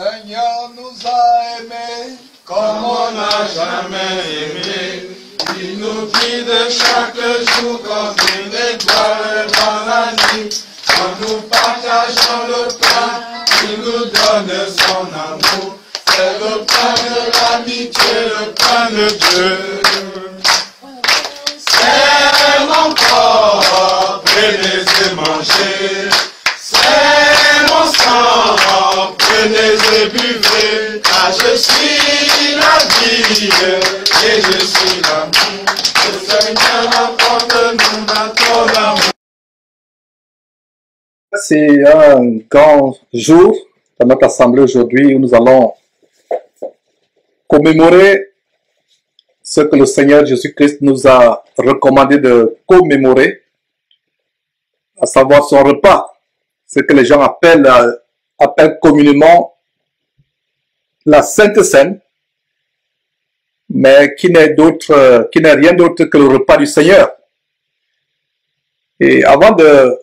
Seigneur nous a aimés comme on n'a jamais aimé. Il nous guide chaque jour comme une étoile dans la nuit. Quand nous partageons le pain, il nous donne son amour. C'est le pain de l'amitié, le pain de Dieu. C'est mon corps, prenez et mangez. C'est mon sang, prenez et buvez. Car je suis la vie et je suis l'amour. Le Seigneur apporte-nous dans ton amour. C'est un grand jour dans notre assemblée aujourd'hui où nous allons commémorer ce que le Seigneur Jésus-Christ nous a recommandé de commémorer, à savoir son repas, ce que les gens appellent communément la Sainte Seine, mais qui n'est rien d'autre que le repas du Seigneur. Et avant de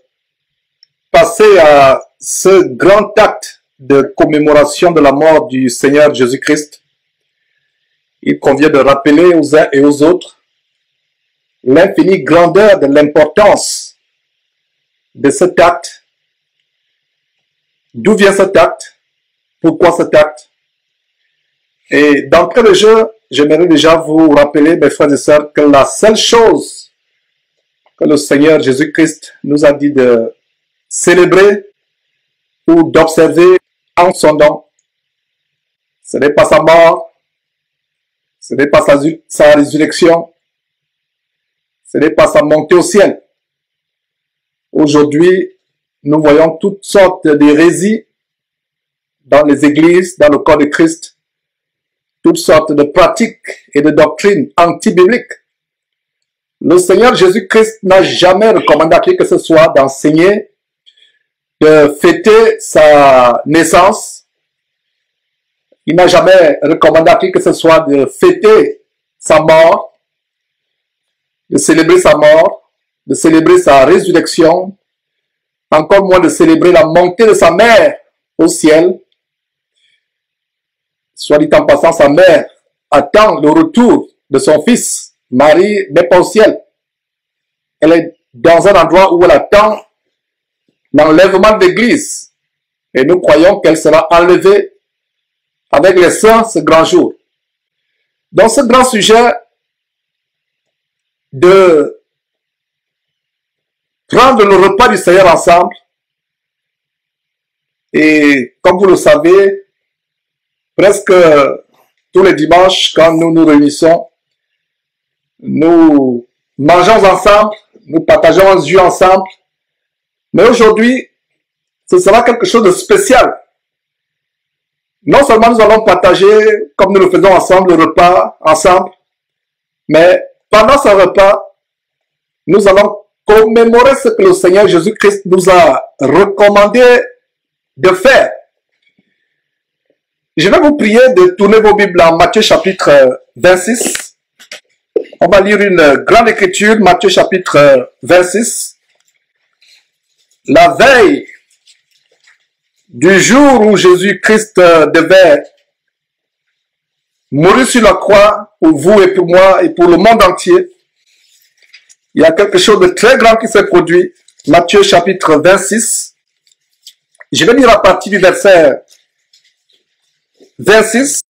passer à ce grand acte de commémoration de la mort du Seigneur Jésus-Christ, il convient de rappeler aux uns et aux autres l'infinie grandeur de l'importance de cet acte. D'où vient cet acte? Pourquoi cet acte? Et d'entrée de jeu, j'aimerais déjà vous rappeler, mes frères et sœurs, que la seule chose que le Seigneur Jésus-Christ nous a dit de célébrer ou d'observer en son nom, ce n'est pas sa mort, ce n'est pas sa résurrection, ce n'est pas sa montée au ciel. Aujourd'hui, nous voyons toutes sortes d'hérésies dans les églises, dans le corps de Christ, toutes sortes de pratiques et de doctrines anti-bibliques. Le Seigneur Jésus-Christ n'a jamais recommandé à qui que ce soit d'enseigner, de fêter sa naissance. Il n'a jamais recommandé à qui que ce soit de fêter sa mort, de célébrer sa mort, de célébrer sa résurrection, encore moins de célébrer la montée de sa mère au ciel. Soit dit en passant, sa mère attend le retour de son fils. Marie n'est pas au ciel. Elle est dans un endroit où elle attend l'enlèvement de l'Église. Et nous croyons qu'elle sera enlevée avec les saints ce grand jour. Dans ce grand sujet de prendre le repas du Seigneur ensemble, et comme vous le savez, presque tous les dimanches, quand nous nous réunissons, nous mangeons ensemble, nous partageons un jus ensemble, mais aujourd'hui, ce sera quelque chose de spécial. Non seulement nous allons partager, comme nous le faisons ensemble, le repas ensemble, mais pendant ce repas, nous allons commémorer ce que le Seigneur Jésus-Christ nous a recommandé de faire. Je vais vous prier de tourner vos Bibles en Matthieu chapitre 26. On va lire une grande écriture, Matthieu chapitre 26. La veille du jour où Jésus-Christ devait mourir sur la croix pour vous et pour moi et pour le monde entier, il y a quelque chose de très grand qui s'est produit. Matthieu chapitre 26. Je vais lire à partir du verset 26.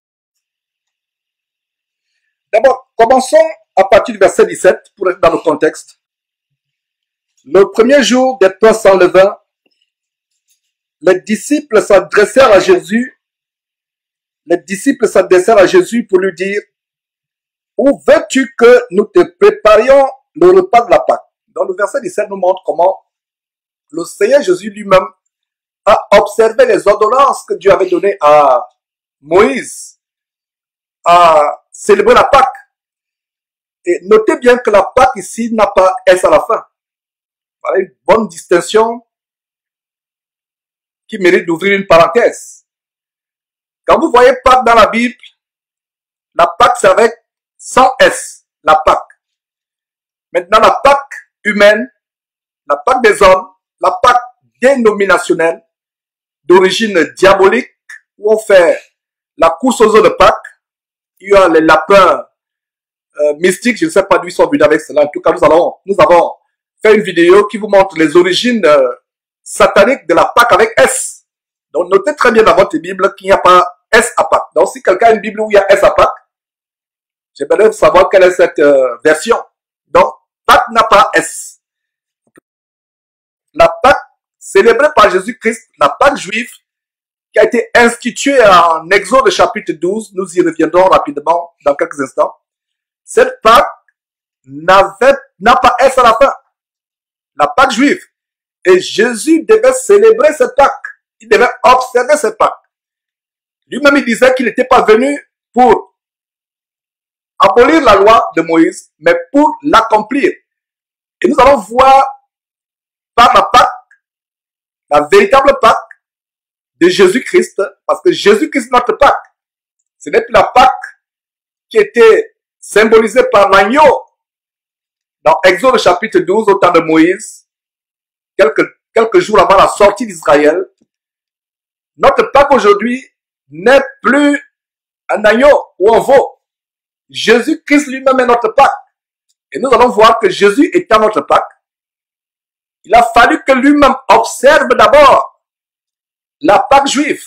D'abord, commençons à partir du verset 17 pour être dans le contexte. Le premier jour des pains sans levain, les disciples s'adressèrent à Jésus. Les disciples s'adressèrent à Jésus pour lui dire: où veux-tu que nous te préparions le repas de la Pâque? Dans le verset 17 nous montre comment le Seigneur Jésus lui-même a observé les ordonnances que Dieu avait données à Moïse à célébrer la Pâque. Et notez bien que la Pâque ici n'a pas S à la fin. Voilà une bonne distinction qui mérite d'ouvrir une parenthèse. Quand vous voyez Pâque dans la Bible, la Pâque c'est avec sans S, la Pâque. Maintenant la Pâque humaine, la Pâque des hommes, la Pâque dénominationnelle, d'origine diabolique, où on fait la course aux œufs de Pâques. Il y a les lapins mystiques, je ne sais pas d'où ils sont venus avec cela. En tout cas, nous avons fait une vidéo qui vous montre les origines sataniques de la Pâque avec S. Donc, notez très bien dans votre Bible qu'il n'y a pas S à Pâques. Donc, si quelqu'un a une Bible où il y a S à Pâques, j'aimerais savoir quelle est cette version. Donc, Pâques n'a pas S. La Pâque célébrée par Jésus-Christ, la Pâque juive, qui a été instituée en Exode chapitre 12, nous y reviendrons rapidement dans quelques instants. Cette Pâque n'a pas S à la fin. La Pâque juive. Et Jésus devait célébrer cette Pâque. Il devait observer cette Pâque. Lui-même, il disait qu'il n'était pas venu pour abolir la loi de Moïse, mais pour l'accomplir. Et nous allons voir par la Pâque, la véritable Pâque de Jésus-Christ, parce que Jésus-Christ est notre Pâque. Ce n'est plus la Pâque qui était symbolisée par l'agneau dans Exode chapitre 12 au temps de Moïse, quelques jours avant la sortie d'Israël. Notre Pâque aujourd'hui n'est plus un agneau ou un veau. Jésus-Christ lui-même est notre Pâque. Et nous allons voir que Jésus étant notre Pâque, il a fallu que lui-même observe d'abord la Pâque juive.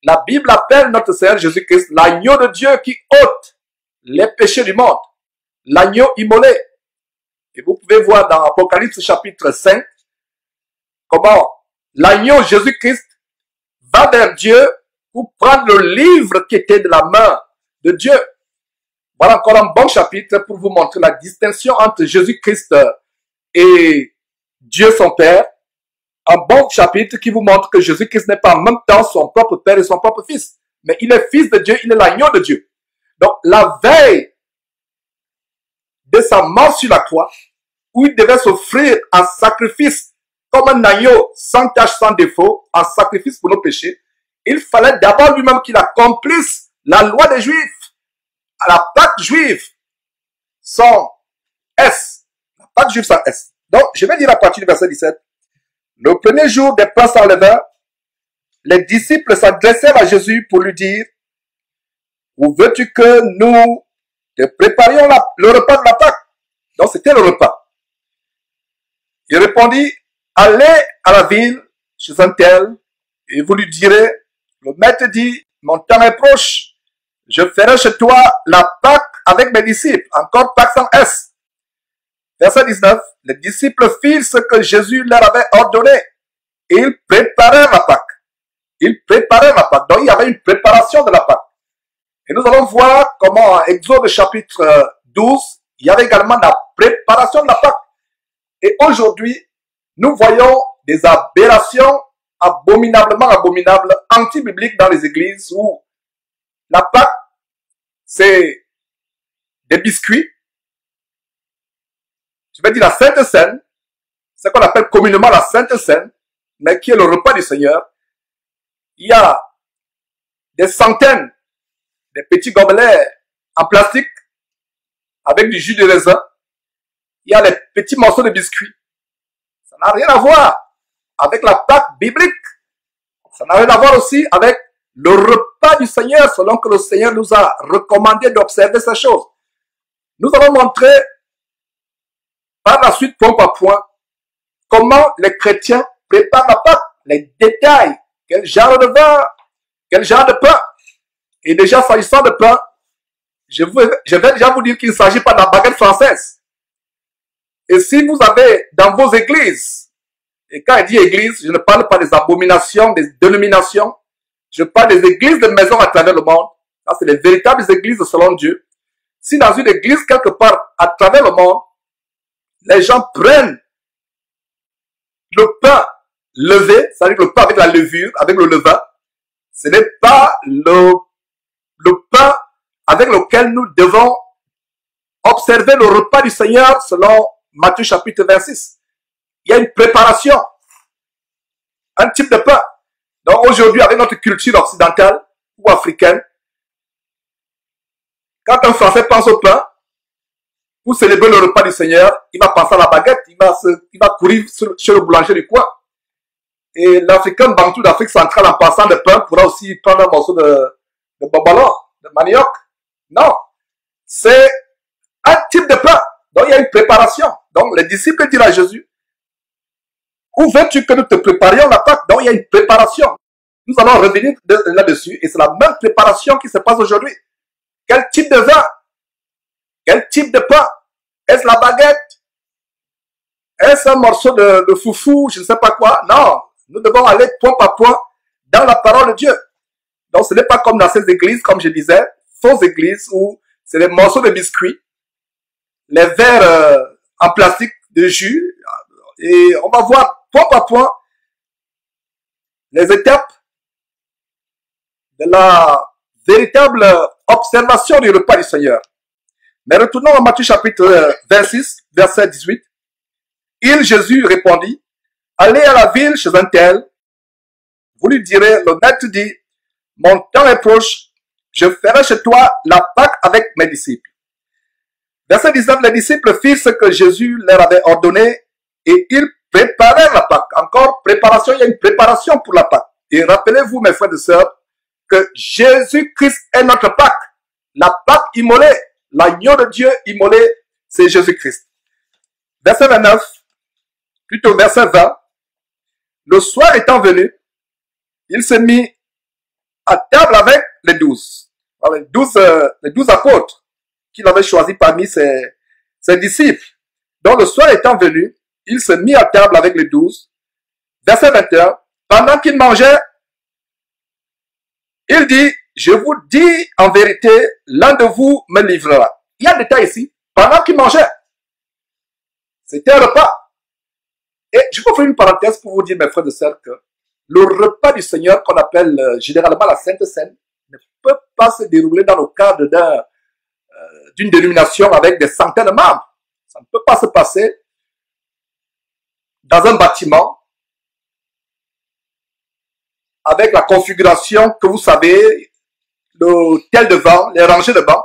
La Bible appelle notre Seigneur Jésus-Christ l'agneau de Dieu qui ôte les péchés du monde. L'agneau immolé. Et vous pouvez voir dans Apocalypse chapitre 5 comment l'agneau Jésus-Christ va vers Dieu pour prendre le livre qui était de la main de Dieu. Voilà encore un bon chapitre pour vous montrer la distinction entre Jésus-Christ et Dieu son Père. Un bon chapitre qui vous montre que Jésus-Christ n'est pas en même temps son propre Père et son propre Fils. Mais il est Fils de Dieu, il est l'agneau de Dieu. Donc la veille de sa mort sur la croix, où il devait s'offrir en sacrifice comme un agneau sans tache, sans défaut, en sacrifice pour nos péchés, il fallait d'abord lui-même qu'il accomplisse la loi des Juifs. À la Pâque juive, sans S. La Pâque juive sans S. Donc, je vais lire à partir du verset 17. Le premier jour des pains sans levain, les disciples s'adressèrent à Jésus pour lui dire, où veux-tu que nous te préparions le repas de la Pâque? Donc, c'était le repas. Il répondit, allez à la ville, chez un tel, et vous lui direz, le maître dit, mon temps est proche. Je ferai chez toi la Pâque avec mes disciples. Encore Pâque sans S. Verset 19. Les disciples firent ce que Jésus leur avait ordonné. Et ils préparèrent la Pâque. Ils préparèrent la Pâque. Donc il y avait une préparation de la Pâque. Et nous allons voir comment en Exode chapitre 12, il y avait également la préparation de la Pâque. Et aujourd'hui, nous voyons des aberrations abominablement abominables, anti-bibliques dans les églises où la Pâque, c'est des biscuits. Je vais dire la Sainte Seine, ce qu'on appelle communément la Sainte Seine, mais qui est le repas du Seigneur. Il y a des centaines de petits gobelets en plastique avec du jus de raisin. Il y a les petits morceaux de biscuits. Ça n'a rien à voir avec la Pâque biblique. Ça n'a rien à voir aussi avec le repas du Seigneur, selon que le Seigneur nous a recommandé d'observer ces choses. Nous allons montrer par la suite, point par point, comment les chrétiens préparent la Pâque, les détails, quel genre de vin, quel genre de pain. Et déjà, s'agissant de pain, je vais déjà vous dire qu'il ne s'agit pas de la baguette française. Et si vous avez dans vos églises, et quand je dis église, je ne parle pas des abominations, des dénominations, je parle des églises de maisons à travers le monde. Ça, c'est les véritables églises selon Dieu. Si dans une église, quelque part, à travers le monde, les gens prennent le pain levé, c'est-à-dire le pain avec la levure, avec le levain, ce n'est pas le pain avec lequel nous devons observer le repas du Seigneur selon Matthieu chapitre 26. Il y a une préparation, un type de pain. Donc aujourd'hui, avec notre culture occidentale ou africaine, quand un Français pense au pain, pour célébrer le repas du Seigneur, il va penser à la baguette, il va courir chez le boulanger du coin. Et l'Africain bantou d'Afrique centrale en passant le pain pourra aussi prendre un morceau de bobalon, de manioc. Non. C'est un type de pain. Donc il y a une préparation. Donc les disciples dirent à Jésus, où veux-tu que nous te préparions la Pâque? Donc il y a une préparation. Nous allons revenir là-dessus et c'est la même préparation qui se passe aujourd'hui. Quel type de vin? Quel type de pain? Est-ce la baguette? Est-ce un morceau de foufou? Je ne sais pas quoi. Non. Nous devons aller point par point dans la parole de Dieu. Donc ce n'est pas comme dans ces églises, comme je disais, fausses églises où c'est des morceaux de biscuits, les verres en plastique de jus, et on va voir point par point les étapes de la véritable observation du repas du Seigneur. Mais retournons à Matthieu chapitre 26, verset 18. Il, Jésus, répondit, allez à la ville chez un tel, vous lui direz, le maître dit, mon temps est proche, je ferai chez toi la Pâque avec mes disciples. Verset 19, les disciples firent ce que Jésus leur avait ordonné et ils préparèrent la Pâque. Encore préparation, il y a une préparation pour la Pâque. Et rappelez-vous, mes frères et sœurs, que Jésus-Christ est notre Pâque. La Pâque immolée, l'agneau de Dieu immolé, c'est Jésus-Christ. Verset 29, plutôt verset 20, le soir étant venu, il se mit à table avec les 12. Les 12 apôtres qu'il avait choisis parmi ses disciples. Donc le soir étant venu, il se mit à table avec les 12. Verset 21, pendant qu'il mangeait, il dit, je vous dis en vérité, l'un de vous me livrera. Il y a un détail ici, pendant qu'il mangeait. C'était un repas. Et je peux faire une parenthèse pour vous dire, mes frères et sœurs, que le repas du Seigneur, qu'on appelle généralement la Sainte Seine, ne peut pas se dérouler dans le cadre d'une dénomination avec des centaines de membres. Ça ne peut pas se passer dans un bâtiment avec la configuration que vous savez, l'hôtel de banc, les rangées de bancs.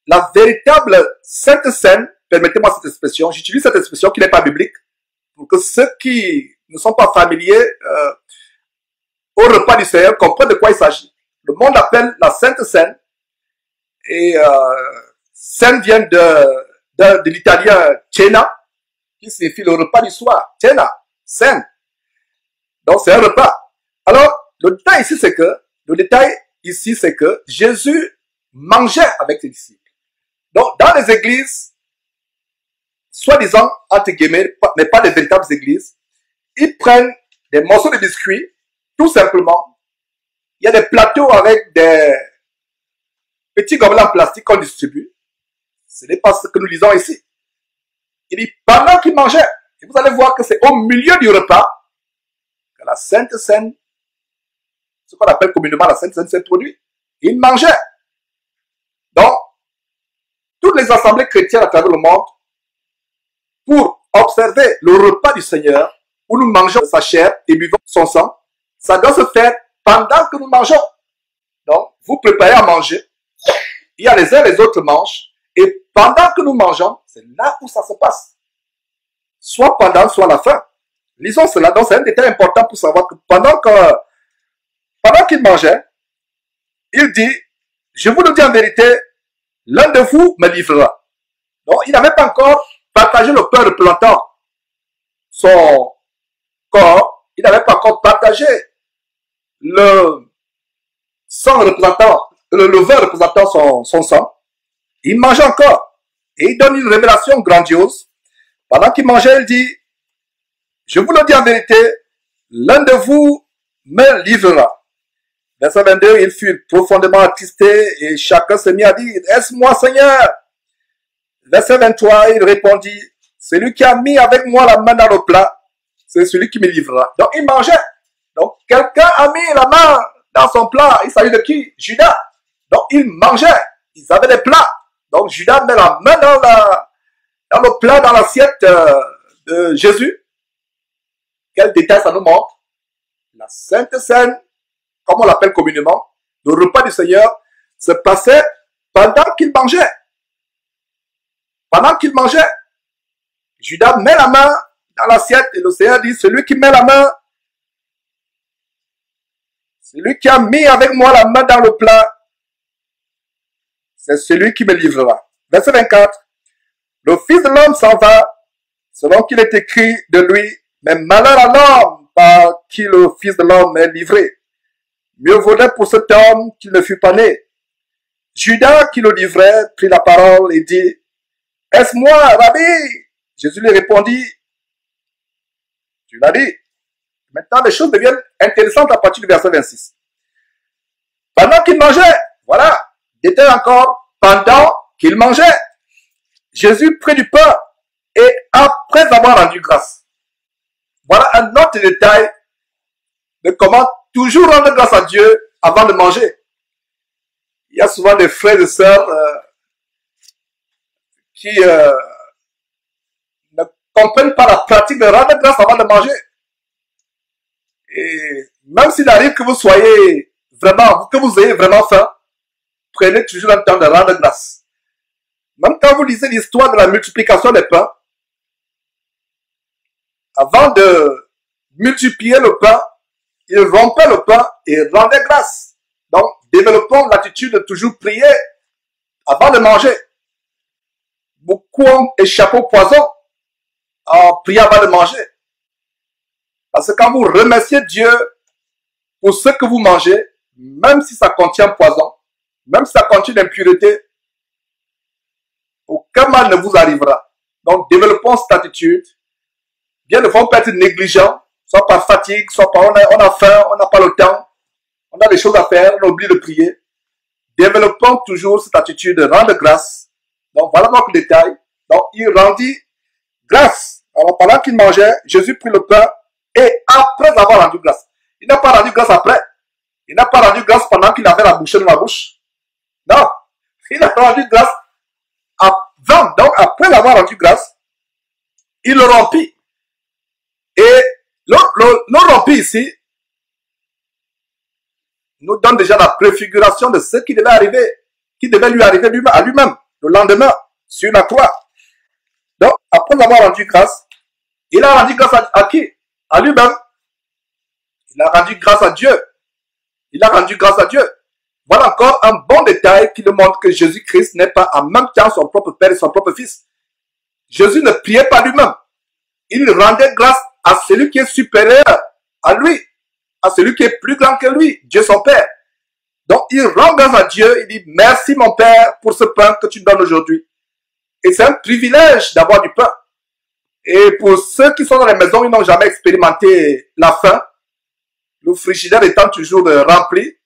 La véritable Sainte Seine, permettez-moi cette expression, j'utilise cette expression qui n'est pas biblique, pour que ceux qui ne sont pas familiers au repas du Seigneur comprennent de quoi il s'agit. Le monde appelle la Sainte Seine, et Seine vient de l'italien cena, qui signifie le repas du soir. Cena, Seine. Donc c'est un repas. Alors, le détail ici, c'est que Jésus mangeait avec ses disciples. Donc, dans les églises, soi-disant, entre guillemets, mais pas des véritables églises, ils prennent des morceaux de biscuits, tout simplement. Il y a des plateaux avec des petits gobelets en plastique qu'on distribue. Ce n'est pas ce que nous lisons ici. Il dit, pendant qu'il mangeait, et vous allez voir que c'est au milieu du repas que la Sainte Seine, ce qu'on appelle communément la Sainte Seine, s'est produite. Il mangeait. Donc, toutes les assemblées chrétiennes à travers le monde, pour observer le repas du Seigneur, où nous mangeons sa chair et buvons son sang, ça doit se faire pendant que nous mangeons. Donc, vous préparez à manger, il y a les uns les autres mangent, et pendant que nous mangeons, c'est là où ça se passe. Soit pendant, soit à la fin. Lisons cela, donc c'est un détail important pour savoir que pendant qu'il mangeait, il dit, je vous le dis en vérité, l'un de vous me livrera. Donc, il n'avait pas encore partagé le pain représentant son corps, il n'avait pas encore partagé le sang représentant, le vin représentant son sang. Il mangeait encore. Et il donne une révélation grandiose. Pendant qu'il mangeait, il dit, je vous le dis en vérité, l'un de vous me livrera. Verset 22, il fut profondément attristé et chacun se mit à dire, est-ce moi, Seigneur? Verset 23, il répondit, celui qui a mis avec moi la main dans le plat, c'est celui qui me livrera. Donc il mangeait. Donc quelqu'un a mis la main dans son plat. Il s'agit de qui? Judas. Donc il mangeait. Ils avaient des plats. Donc Judas met la main dans le plat, dans l'assiette de Jésus. Quel détail ça nous montre? La Sainte Seine, comme on l'appelle communément, le repas du Seigneur, se passait pendant qu'il mangeait. Pendant qu'il mangeait, Judas met la main dans l'assiette et le Seigneur dit, celui qui met la main Celui qui a mis avec moi la main dans le plat, c'est celui qui me livrera. Verset 24. Le Fils de l'homme s'en va, selon qu'il est écrit de lui, mais malheur à l'homme par qui le Fils de l'homme est livré. Mieux vaudrait pour cet homme qu'il ne fût pas né. Judas, qui le livrait, prit la parole et dit, est-ce moi, Rabbi? Jésus lui répondit, tu l'as dit. Maintenant, les choses deviennent intéressantes à partir du verset 26. Pendant qu'il mangeait, voilà, détail encore, pendant qu'il mangeait, Jésus prit du pain et après avoir rendu grâce. Voilà un autre détail de comment toujours rendre grâce à Dieu avant de manger. Il y a souvent des frères et sœurs qui ne comprennent pas la pratique de rendre grâce avant de manger. Et même s'il arrive que vous soyez vraiment, que vous ayez vraiment faim, prenez toujours un temps de rendre grâce. Même quand vous lisez l'histoire de la multiplication des pains, avant de multiplier le pain, il rompait le pain et rendait grâce. Donc, développons l'attitude de toujours prier avant de manger. Beaucoup ont échappé au poison en priant avant de manger. Parce que quand vous remerciez Dieu pour ce que vous mangez, même si ça contient poison, même si ça contient l'impureté, aucun mal ne vous arrivera. Donc, développons cette attitude. Bien ne faut pas être négligent, soit par fatigue, soit par on a faim, on n'a pas le temps, on a des choses à faire, on oublie de prier. Développons toujours cette attitude de rendre grâce. Donc, voilà notre détail. Donc, il rendit grâce. Alors, pendant qu'il mangeait, Jésus prit le pain et après avoir rendu grâce. Il n'a pas rendu grâce après. Il n'a pas rendu grâce pendant qu'il avait la bouchée dans la bouche. Non. Il a rendu grâce avant. Donc, après avoir rendu grâce, il le rompit. Et le rompi ici nous donne déjà la préfiguration de ce qui devait arriver, qui devait lui arriver à lui-même, le lendemain, sur la croix. Donc, après avoir rendu grâce, il a rendu grâce à qui? À lui-même. Il a rendu grâce à Dieu. Il a rendu grâce à Dieu. Voilà encore un bon détail qui nous montre que Jésus-Christ n'est pas en même temps son propre Père et son propre Fils. Jésus ne priait pas lui-même. Il rendait grâce à celui qui est supérieur à lui, à celui qui est plus grand que lui, Dieu son Père. Donc, il rend grâce à Dieu, il dit, merci mon Père pour ce pain que tu donnes aujourd'hui. Et c'est un privilège d'avoir du pain. Et pour ceux qui sont dans les maisons, ils n'ont jamais expérimenté la faim, le frigidaire étant toujours rempli,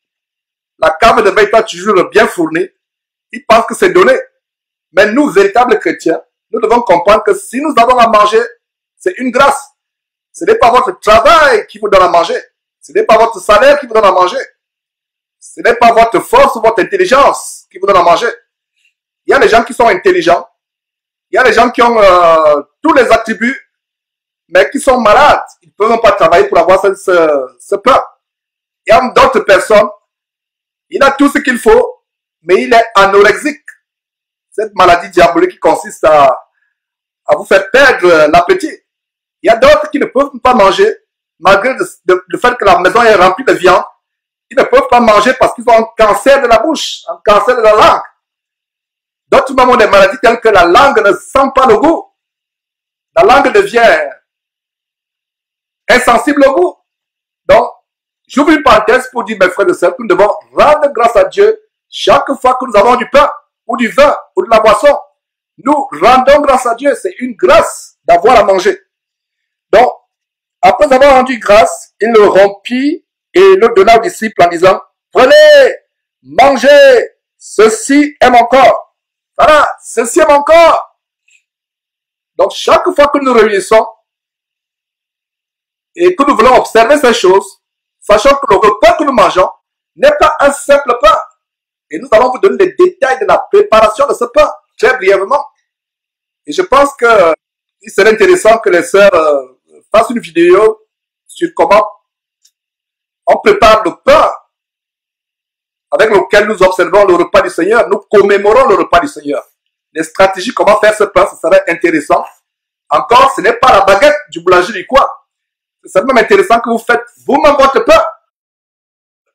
la cave de vin étant toujours bien fournie, ils pensent que c'est donné. Mais nous, véritables chrétiens, nous devons comprendre que si nous avons à manger, c'est une grâce. Ce n'est pas votre travail qui vous donne à manger. Ce n'est pas votre salaire qui vous donne à manger. Ce n'est pas votre force ou votre intelligence qui vous donne à manger. Il y a des gens qui sont intelligents. Il y a des gens qui ont tous les attributs, mais qui sont malades. Ils ne peuvent pas travailler pour avoir ce pain. Il y a d'autres personnes, il a tout ce qu'il faut, mais il est anorexique. Cette maladie diabolique qui consiste à vous faire perdre l'appétit. Il y a d'autres qui ne peuvent pas manger, malgré le fait que la maison est remplie de viande. Ils ne peuvent pas manger parce qu'ils ont un cancer de la bouche, un cancer de la langue. D'autres même ont des maladies telles que la langue ne sent pas le goût. La langue devient insensible au goût. Donc, j'ouvre une parenthèse pour dire, mes frères et sœurs, que nous devons rendre grâce à Dieu chaque fois que nous avons du pain, ou du vin, ou de la boisson. Nous rendons grâce à Dieu. C'est une grâce d'avoir à manger. Donc, après avoir rendu grâce, il le rompit et le donna aux disciples en disant, prenez, mangez, ceci est mon corps. Voilà, ceci est mon corps. Donc, chaque fois que nous réunissons et que nous voulons observer ces choses, sachant que le repas que nous mangeons n'est pas un simple pain. Et nous allons vous donner les détails de la préparation de ce pain, très brièvement. Et je pense que il serait intéressant que les sœurs fassent une vidéo sur comment on prépare le pain avec lequel nous observons le repas du Seigneur. Nous commémorons le repas du Seigneur. Les stratégies, comment faire ce pain, ce serait intéressant. Encore, ce n'est pas la baguette du boulanger du coin. C'est même intéressant que vous faites vous-même votre pain.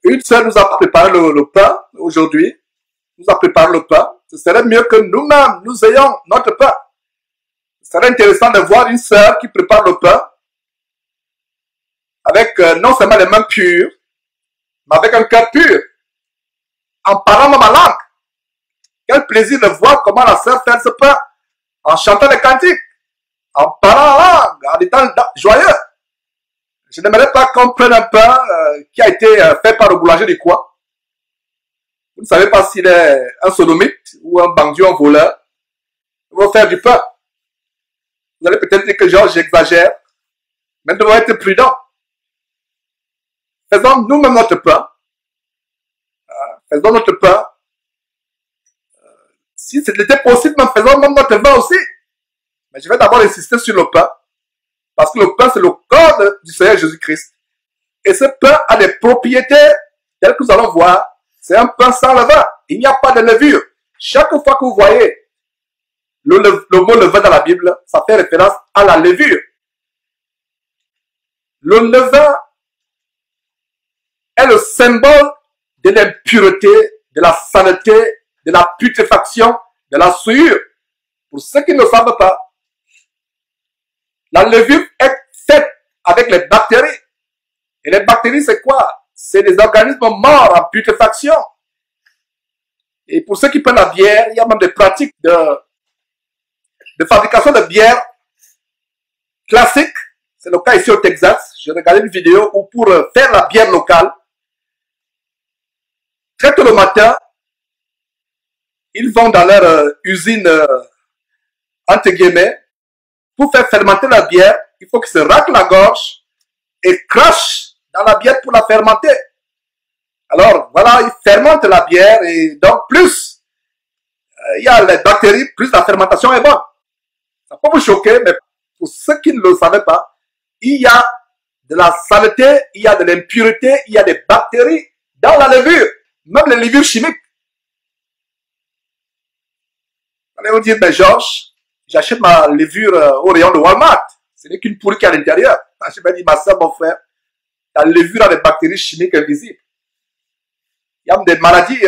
Une sœur nous a préparé le pain aujourd'hui, nous a préparé le pain. Ce serait mieux que nous-mêmes, nous ayons notre pain. Ce serait intéressant de voir une sœur qui prépare le pain avec non seulement les mains pures, mais avec un cœur pur, en parlant ma langue. Quel plaisir de voir comment la sœur fait ce pain, en chantant les cantiques, en parlant la langue, en étant joyeux. Je n'aimerais pas qu'on prenne un pain qui a été fait par le boulanger du coin. Vous ne savez pas s'il est un sodomite ou un bandit ou un voleur. Il va faire du pain. Vous allez peut-être dire que j'exagère, mais nous devons être prudents. Faisons nous-mêmes notre pain. Faisons notre pain. Si c'était possible, faisons même notre vin aussi. Mais je vais d'abord insister sur le pain. Parce que le pain, c'est le corps du Seigneur Jésus-Christ. Et ce pain a des propriétés telles que nous allons voir. C'est un pain sans levain. Il n'y a pas de levure. Chaque fois que vous voyez le mot levain dans la Bible, ça fait référence à la levure. Le levain est le symbole de l'impureté, de la saleté, de la putréfaction, de la souillure. Pour ceux qui ne savent pas, la levure est faite avec les bactéries. Et les bactéries, c'est quoi? C'est des organismes morts en putréfaction. Et pour ceux qui prennent la bière, il y a même des pratiques de fabrication de bière classique. C'est le cas ici au Texas. J'ai regardé une vidéo où pour faire la bière locale, très tôt le matin, ils vont dans leur usine, entre guillemets, pour faire fermenter la bière, il faut qu'ils se raclent la gorge et crachent dans la bière pour la fermenter. Alors, voilà, ils fermentent la bière et donc plus il y a les bactéries, plus la fermentation est bonne. Ça peut vous choquer, mais pour ceux qui ne le savaient pas, il y a de la saleté, il y a de l'impureté, il y a des bactéries dans la levure, même les levures chimiques. Allez vous dire, mais Georges, j'achète ma levure au rayon de Walmart. Ce n'est qu'une pourrie qui est à l'intérieur. Je me dis, ma soeur, mon frère, la levure a des bactéries chimiques invisibles. Il y a des maladies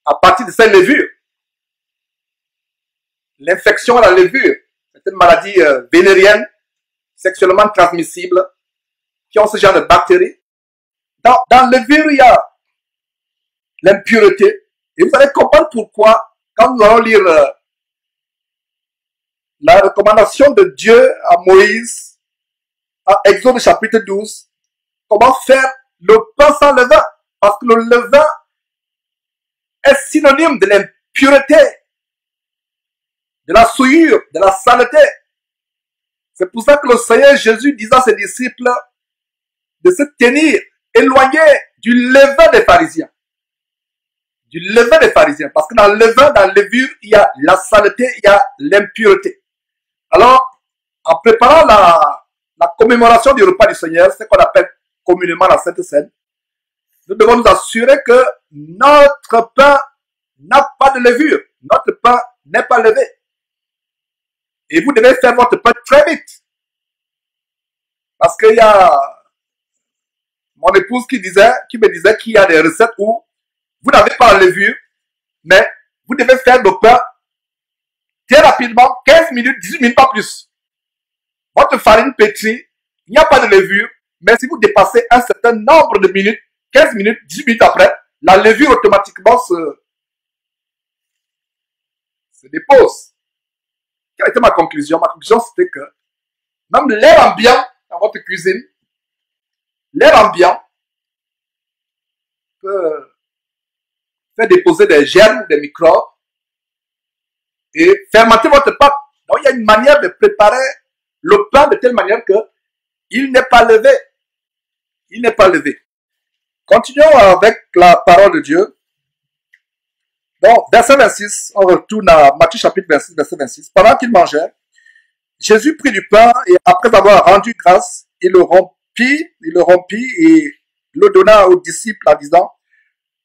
à partir de cette levure. L'infection à la levure, c'est une maladie vénérienne, sexuellement transmissible, qui ont ce genre de bactéries. Dans la levure, il y a l'impureté. Et vous allez comprendre pourquoi, quand nous allons lire la recommandation de Dieu à Moïse, à Exode chapitre 12, comment faire le pain sans levain. Parce que le levain est synonyme de l'impureté, de la souillure, de la saleté. C'est pour ça que le Seigneur Jésus disait à ses disciples de se tenir éloignés du levain des pharisiens. Du levain des pharisiens. Parce que dans le levain, dans la levure, il y a la saleté, il y a l'impureté. Alors, en préparant la commémoration du repas du Seigneur, ce qu'on appelle communément la Sainte Seine, nous devons nous assurer que notre pain n'a pas de levure. Notre pain n'est pas levé. Et vous devez faire votre pain très vite. Parce qu'il y a mon épouse qui me disait qu'il y a des recettes où vous n'avez pas la levure, mais vous devez faire le pain très rapidement, 15 minutes, 18 minutes, pas plus. Votre farine pétrie, il n'y a pas de levure, mais si vous dépassez un certain nombre de minutes, 15 minutes, 18 minutes après, la levure automatiquement se dépose. Quelle était ma conclusion? Ma conclusion, c'était que même l'air ambiant dans votre cuisine, l'air ambiant peut faire déposer des germes, des microbes et fermenter votre pâte. Donc, il y a une manière de préparer le pain de telle manière que il n'est pas levé. Il n'est pas levé. Continuons avec la parole de Dieu. Donc, verset 26, on retourne à Matthieu chapitre 26, verset 26. Pendant qu'il mangeait, Jésus prit du pain et après avoir rendu grâce, il le rompit et le donna aux disciples en disant,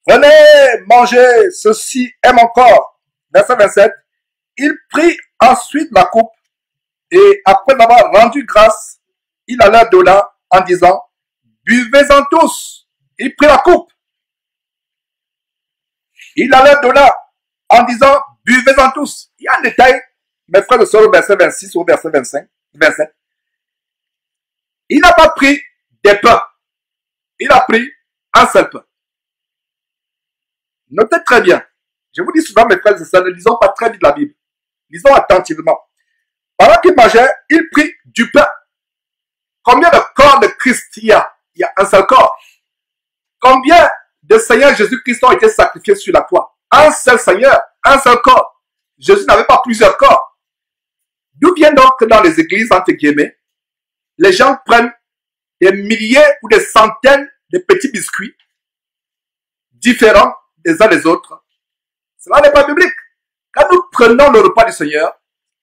venez manger, ceci est mon corps. Verset 27, il prit ensuite la coupe et après avoir rendu grâce, il la leur donna en disant, buvez-en tous. Il prit la coupe. Il allait de là en disant, buvez-en tous. Il y a un détail, mes frères et sœurs, au verset 26 ou au verset 27. Il n'a pas pris des pains. Il a pris un seul pain. Notez très bien. Je vous dis souvent, mes frères et sœurs, ne lisons pas très vite la Bible. Lisons attentivement. Pendant qu'il mangeait, il prit du pain. Combien de corps de Christ il y a? Il y a un seul corps. Combien de Seigneurs Jésus-Christ ont été sacrifiés sur la croix? Un seul Seigneur, un seul corps. Jésus n'avait pas plusieurs corps. D'où vient donc que dans les églises, entre guillemets, les gens prennent des milliers ou des centaines de petits biscuits différents des uns des autres? Cela n'est pas biblique. Quand nous prenons le repas du Seigneur,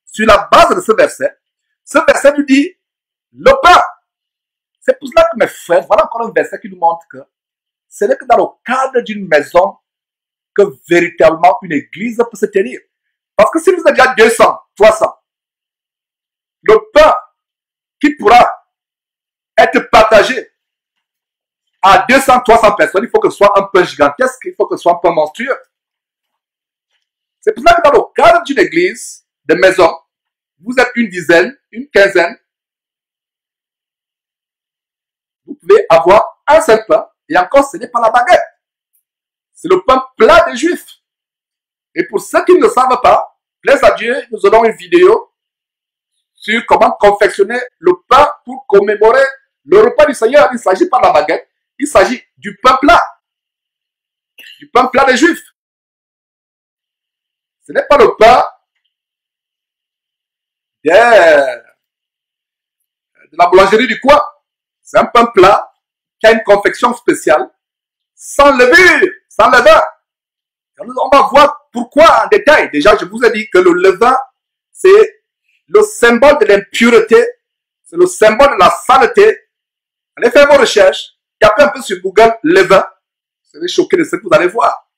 sur la base de ce verset nous dit le pain. C'est pour cela que mes frères, voilà encore un verset qui nous montre que ce n'est que dans le cadre d'une maison que véritablement une église peut se tenir. Parce que si vous êtes déjà 200, 300, le pain qui pourra être partagé à 200, 300 personnes, il faut que ce soit un pain gigantesque, il faut que ce soit un pain monstrueux. C'est pour cela que dans le cadre d'une église, de maison, vous êtes une dizaine, une quinzaine, vous pouvez avoir un seul pain, et encore ce n'est pas la baguette. C'est le pain plat des Juifs. Et pour ceux qui ne le savent pas, plaise à Dieu, nous aurons une vidéo sur comment confectionner le pain pour commémorer le repas du Seigneur. Il ne s'agit pas de la baguette, il s'agit du pain plat. Du pain plat des Juifs. Ce n'est pas le pain de la boulangerie du coin. C'est un pain plat qui a une confection spéciale, sans levure, sans levain. On va voir pourquoi en détail. Déjà, je vous ai dit que le levain, c'est le symbole de l'impureté, c'est le symbole de la saleté. Allez faire vos recherches, tapez un peu sur Google levain. Vous serez choqué de ce que vous allez voir.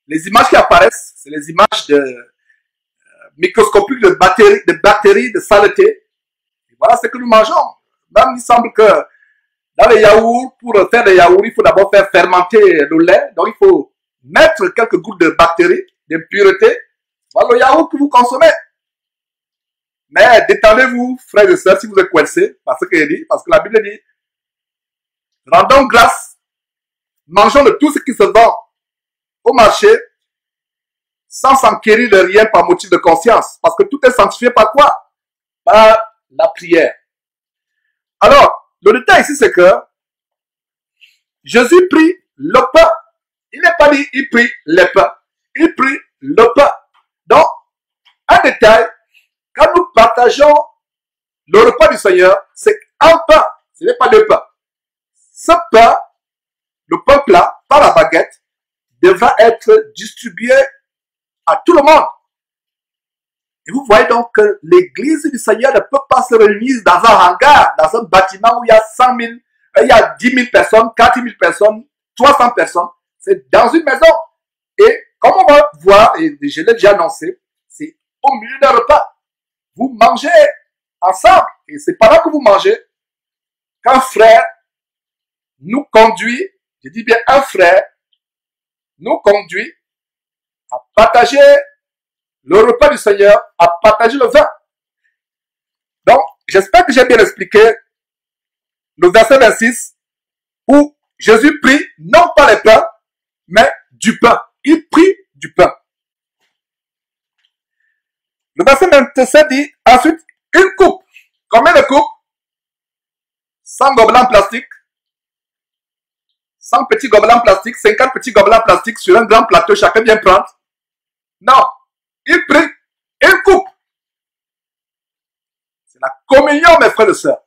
Les images qui apparaissent, c'est les images microscopiques de bactéries, de saleté. Et voilà ce que nous mangeons. Même il semble que dans les yaourts, pour faire des yaourts, il faut d'abord faire fermenter le lait. Donc il faut mettre quelques gouttes de bactéries, d'impuretés. Voilà le yaourt que vous consommez. Mais détendez-vous, frères et sœurs, si vous êtes coincés, parce que la Bible dit, rendons grâce, mangeons de tout ce qui se vend au marché, sans s'enquérir de rien par motif de conscience. Parce que tout est sanctifié par quoi? Par la prière. Alors, le détail ici, c'est que Jésus prit le pain. Il n'est pas dit, il prit les pains. Il prit le pain. Donc, un détail, quand nous partageons le repas du Seigneur, c'est un pain. Ce n'est pas deux pains. Ce pain, le pain plat, par la baguette, devra être distribué à tout le monde. Et vous voyez donc que l'église du Seigneur ne peut pas se réunir dans un hangar, dans un bâtiment où il y a 100 000, il y a 10 000 personnes, 4 000 personnes, 300 personnes. C'est dans une maison. Et comme on va voir, et je l'ai déjà annoncé, c'est au milieu d'un repas. Vous mangez ensemble. Et c'est pendant que vous mangez qu'un frère nous conduit, je dis bien un frère, nous conduit à partager le repas du Seigneur, à partager le vin. Donc, j'espère que j'ai bien expliqué le verset 26 où Jésus prit non pas les pains, mais du pain. Il prit du pain. Le verset 27 dit ensuite une coupe. Combien de coupes? 100 gobelins en plastique. 100 petits gobelins en plastique, 50 petits gobelins en plastique sur un grand plateau, chacun vient prendre. Non, il prit une coupe. C'est la communion, mes frères et sœurs.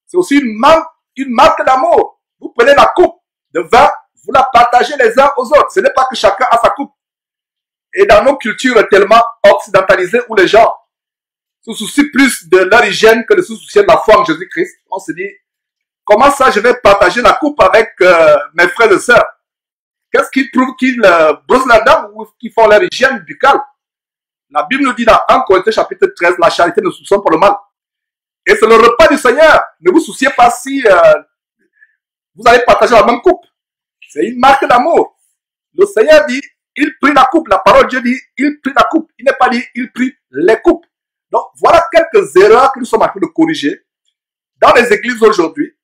C'est aussi une marque d'amour. Vous prenez la coupe de vin, vous la partagez les uns aux autres. Ce n'est pas que chacun a sa coupe. Et dans nos cultures tellement occidentalisées où les gens se soucient plus de leur hygiène que de se soucier de la foi en Jésus-Christ, on se dit, comment ça je vais partager la coupe avec mes frères et sœurs? Qu'est-ce qui prouve qu'ils brossent la dent ou qu'ils font leur hygiène buccale? La Bible nous dit dans 1 Corinthiens chapitre 13, la charité ne soupçonne pas le mal. Et c'est le repas du Seigneur. Ne vous souciez pas si vous allez partager la même coupe. C'est une marque d'amour. Le Seigneur dit, il prit la coupe. La parole de Dieu dit, il prit la coupe. Il n'est pas dit, il prit les coupes. Donc, voilà quelques erreurs que nous sommes en train de corriger dans les églises aujourd'hui.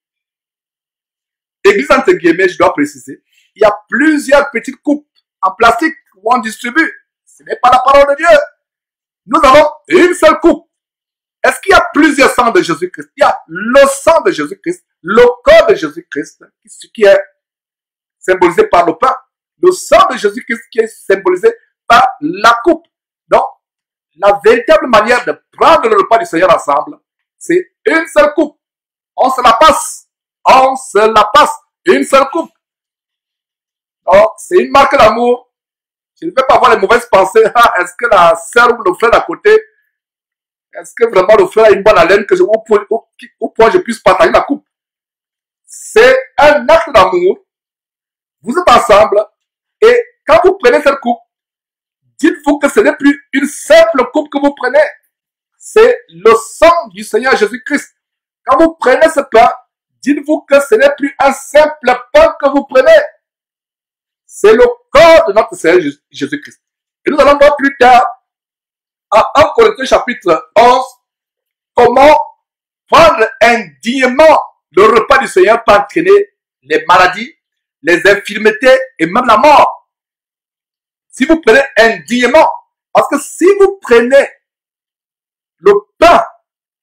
Église entre guillemets, je dois préciser. Il y a plusieurs petites coupes en plastique où on distribue. Ce n'est pas la parole de Dieu. Nous avons une seule coupe. Est-ce qu'il y a plusieurs sangs de Jésus-Christ? Il y a le sang de Jésus-Christ, le corps de Jésus-Christ, qui est symbolisé par le pain. Le sang de Jésus-Christ qui est symbolisé par la coupe. Donc, la véritable manière de prendre le repas du Seigneur ensemble, c'est une seule coupe. On se la passe. On se la passe. Une seule coupe. Donc, c'est une marque d'amour. Je ne vais pas avoir les mauvaises pensées. Ah, est-ce que la sœur ou le frère d'à côté, est-ce que vraiment le frère a une bonne haleine que au point je puisse partager la coupe? C'est un acte d'amour. Vous êtes ensemble et quand vous prenez cette coupe, dites-vous que ce n'est plus une simple coupe que vous prenez. C'est le sang du Seigneur Jésus-Christ. Quand vous prenez ce pain, dites-vous que ce n'est plus un simple pain que vous prenez. C'est le corps de notre Seigneur Jésus-Christ. Et nous allons voir plus tard, à 1 Corinthiens chapitre 11, comment prendre indignement le repas du Seigneur peut entraîner les maladies, les infirmités et même la mort. Si vous prenez indignement, parce que si vous prenez le pain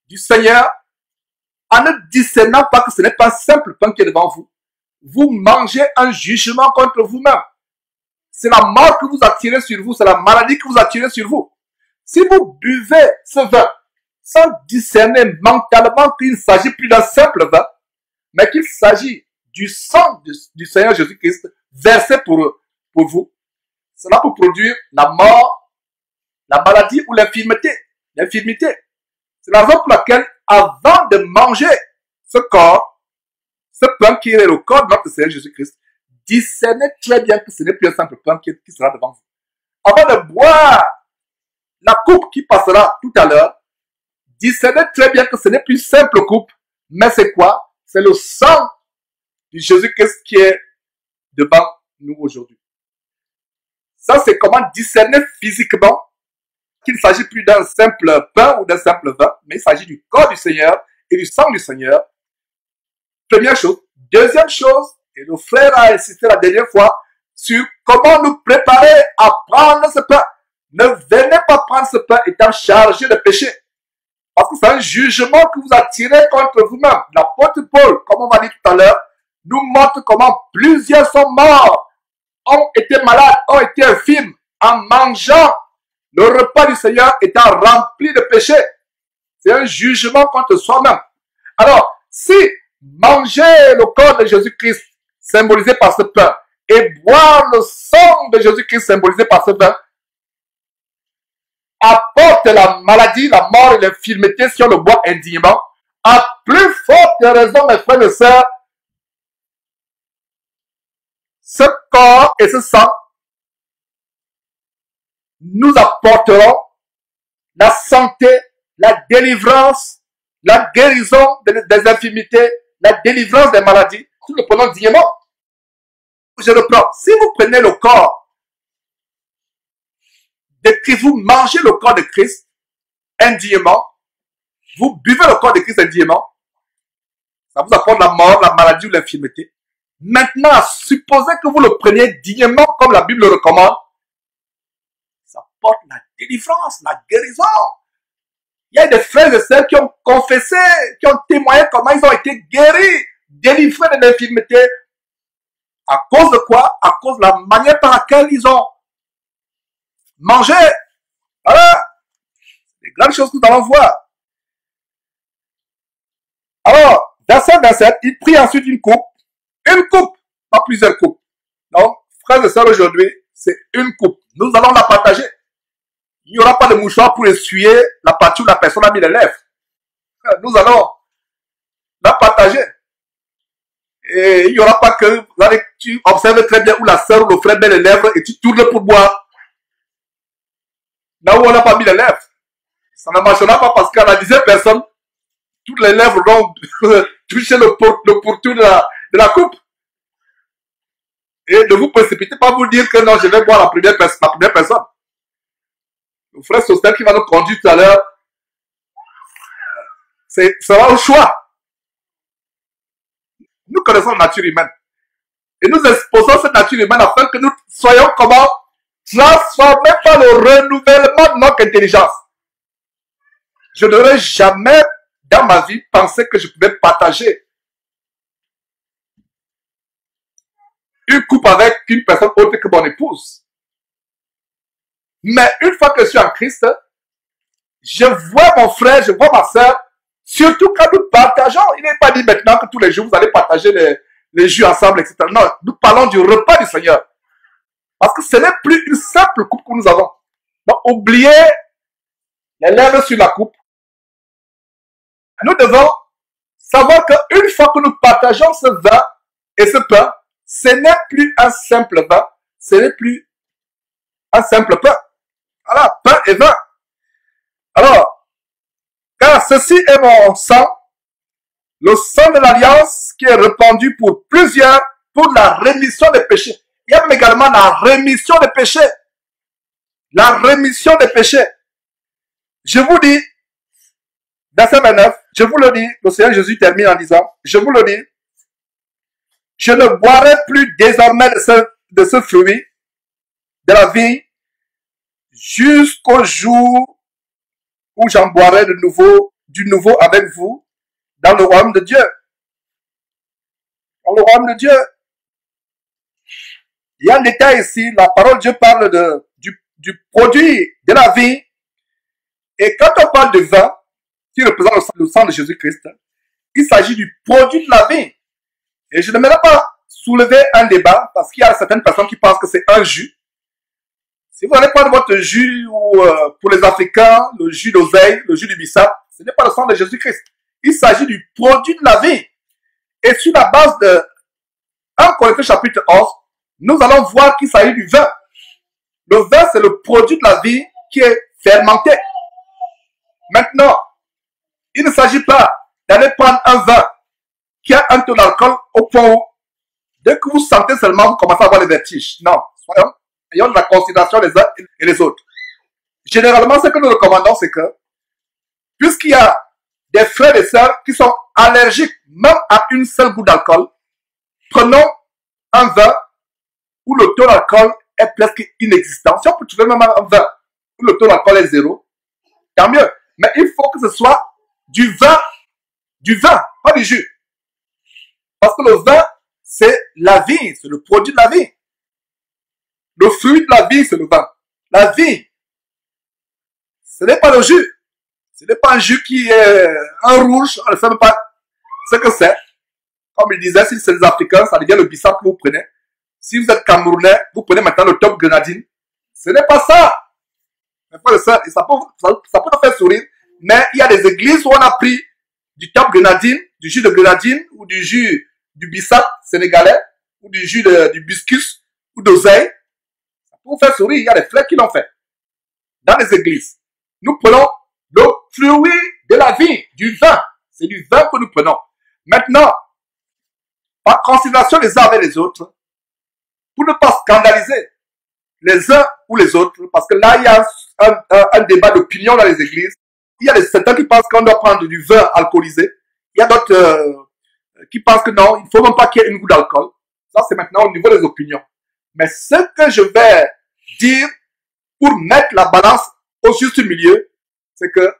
du Seigneur en ne discernant pas que ce n'est pas un simple pain qui est devant vous, vous mangez un jugement contre vous-même. C'est la mort que vous attirez sur vous, c'est la maladie que vous attirez sur vous. Si vous buvez ce vin sans discerner mentalement qu'il ne s'agit plus d'un simple vin, mais qu'il s'agit du sang du Seigneur Jésus-Christ versé pour vous, cela peut produire la mort, la maladie ou l'infirmité. C'est la raison pour laquelle, avant de manger ce corps, ce pain qui est le corps de notre Seigneur Jésus-Christ, discernez très bien que ce n'est plus un simple pain qui sera devant vous. Avant de boire la coupe qui passera tout à l'heure, discernez très bien que ce n'est plus une simple coupe, mais c'est quoi? C'est le sang de Jésus-Christ qui est devant nous aujourd'hui. Ça, c'est comment discerner physiquement qu'il ne s'agit plus d'un simple pain ou d'un simple vin, mais il s'agit du corps du Seigneur et du sang du Seigneur. Première chose. Deuxième chose, et le frère a insisté la dernière fois sur comment nous préparer à prendre ce pain. Ne venez pas prendre ce pain étant chargé de péché. Parce que c'est un jugement que vous attirez contre vous-même. L'apôtre Paul, comme on va dire tout à l'heure, nous montre comment plusieurs sont morts, ont été malades, ont été infirmes, en mangeant le repas du Seigneur étant rempli de péché. C'est un jugement contre soi-même. Alors, si manger le corps de Jésus-Christ, symbolisé par ce pain, et boire le sang de Jésus-Christ, symbolisé par ce vin, apporte la maladie, la mort et l'infirmité si on le boit indignement, à plus forte raison, mes frères et sœurs, ce corps et ce sang nous apporteront la santé, la délivrance, la guérison des infirmités, la délivrance des maladies, tout le prenons dignement. Je reprends. Si vous prenez le corps de Christ, vous mangez le corps de Christ indignement, vous buvez le corps de Christ indignement, ça vous apporte la mort, la maladie ou l'infirmité. Maintenant, supposez que vous le preniez dignement comme la Bible le recommande, ça apporte la délivrance, la guérison. Il y a des frères et sœurs qui ont confessé, qui ont témoigné comment ils ont été guéris, délivrés de l'infirmité. À cause de quoi? À cause de la manière par laquelle ils ont mangé. Voilà. Les grandes choses que nous allons voir. Alors, verset 27, il prit ensuite une coupe, pas plusieurs coupes. Donc, frères et sœurs, aujourd'hui, c'est une coupe. Nous allons la partager. Il n'y aura pas de mouchoir pour essuyer la partie où la personne a mis les lèvres. Nous allons la partager. Et il n'y aura pas que tu observes très bien où la sœur ou le frère met les lèvres et tu tournes pour boire. Là où on n'a pas mis les lèvres. Ça ne marchera pas parce qu'à la 10e personne, toutes les lèvres vont toucher le pourtour de de la coupe. Et ne vous précipitez pas vous dire que non, je vais boire la première personne. Le frère Sostel qui va nous conduire tout à l'heure, sera au choix. Nous connaissons la nature humaine. Et nous exposons cette nature humaine afin que nous soyons comment transformés par le renouvellement de notre intelligence. Je n'aurais jamais dans ma vie pensé que je pouvais partager une coupe avec une personne autre que mon épouse. Mais une fois que je suis en Christ, je vois mon frère, je vois ma soeur, surtout quand nous partageons. Il n'est pas dit maintenant que tous les jours vous allez partager les jus ensemble, etc. Non, nous parlons du repas du Seigneur. Parce que ce n'est plus une simple coupe que nous avons. Donc, oubliez les lèvres sur la coupe. Nous devons savoir qu'une fois que nous partageons ce vin et ce pain, ce n'est plus un simple vin, ce n'est plus un simple pain. Voilà, pain et vin. Alors, car ceci est mon sang, le sang de l'alliance qui est répandu pour plusieurs pour la rémission des péchés. Il y a même également la rémission des péchés. La rémission des péchés. Je vous dis, verset 29, je vous le dis, le Seigneur Jésus termine en disant, je vous le dis, je ne boirai plus désormais de ce fruit de la vie jusqu'au jour où j'en boirai du nouveau avec vous dans le royaume de Dieu. Dans le royaume de Dieu. Il y a un détail ici, la parole de Dieu parle du produit de la vie. Et quand on parle de vin, qui représente le sang de Jésus-Christ, il s'agit du produit de la vie. Et je ne m'aimerais pas soulever un débat, parce qu'il y a certaines personnes qui pensent que c'est un jus. Si vous allez prendre votre jus, ou pour les Africains, le jus d'oseille, le jus du bissap, ce n'est pas le sang de Jésus-Christ. Il s'agit du produit de la vie. Et sur la base de 1 Corinthiens chapitre 11, nous allons voir qu'il s'agit du vin. Le vin, c'est le produit de la vie qui est fermenté. Maintenant, il ne s'agit pas d'aller prendre un vin qui a un taux d'alcool au point où, dès que vous sentez seulement, vous commencez à avoir les vertiges. Non, ayons de la considération les uns et les autres. Généralement, ce que nous recommandons, c'est que, puisqu'il y a des frères et sœurs qui sont allergiques même à une seule goutte d'alcool, prenons un vin où le taux d'alcool est presque inexistant. Si on peut trouver même un vin où le taux d'alcool est zéro, tant mieux. Mais il faut que ce soit du vin, pas du jus. Parce que le vin, c'est la vie, c'est le produit de la vie. Le fruit de la vie, c'est le vin. La vie, ce n'est pas le jus. Ce n'est pas un jus qui est un rouge, on ne sait même pas ce que c'est. Comme il disait, si c'est les Africains, ça devient le bissap que vous prenez. Si vous êtes Camerounais, vous prenez maintenant le top grenadine. Ce n'est pas ça. Ça peut nous faire sourire, mais il y a des églises où on a pris du top grenadine, du jus de grenadine, ou du jus du bissap sénégalais, ou du jus du biscus, ou d'oseille. Ça peut vous faire sourire, il y a des frères qui l'ont fait. Dans les églises, nous prenons le fruit de la vie, du vin. C'est du vin que nous prenons. Maintenant, par considération les uns avec les autres, pour ne pas scandaliser les uns ou les autres, parce que là, il y a un débat d'opinion dans les églises. Il y a certains qui pensent qu'on doit prendre du vin alcoolisé. Il y a d'autres qui pensent que non, il ne faut même pas qu'il y ait une goutte d'alcool. Ça, c'est maintenant au niveau des opinions. Mais ce que je vais dire pour mettre la balance au juste milieu, c'est que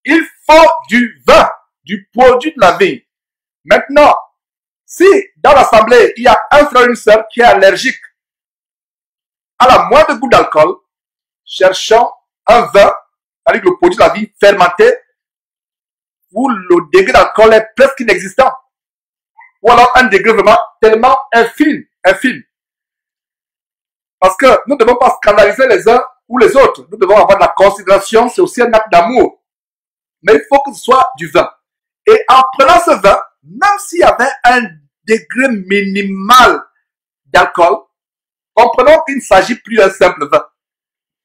il faut du vin, du produit de la vie. Maintenant, si dans l'assemblée, il y a un frère ou une sœur qui est allergique à la moindre goutte d'alcool, cherchons un vin avec le produit de la vie fermenté où le degré d'alcool est presque inexistant. Ou alors un degré vraiment tellement infime. Parce que nous ne devons pas scandaliser les uns ou les autres. Nous devons avoir de la considération, c'est aussi un acte d'amour. Mais il faut que ce soit du vin. Et en prenant ce vin, même s'il y avait un degré minimal d'alcool, comprenons qu'il ne s'agit plus d'un simple vin.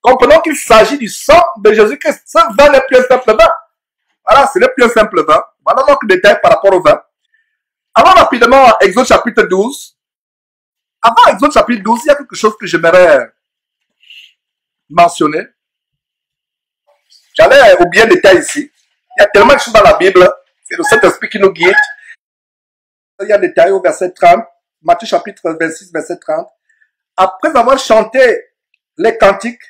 Comprenons qu'il s'agit du sang de Jésus-Christ. Ce vin n'est plus un simple vin. Voilà, ce n'est plus un simple vin. Voilà donc le détail par rapport au vin. Allons rapidement à Exode chapitre 12. Avant Exode chapitre 12, il y a quelque chose que j'aimerais mentionner. J'allais oublier le détail ici. Il y a tellement de choses dans la Bible. C'est le Saint-Esprit qui nous guide. Il y a un détail au verset 30. Matthieu chapitre 26, verset 30. Après avoir chanté les cantiques,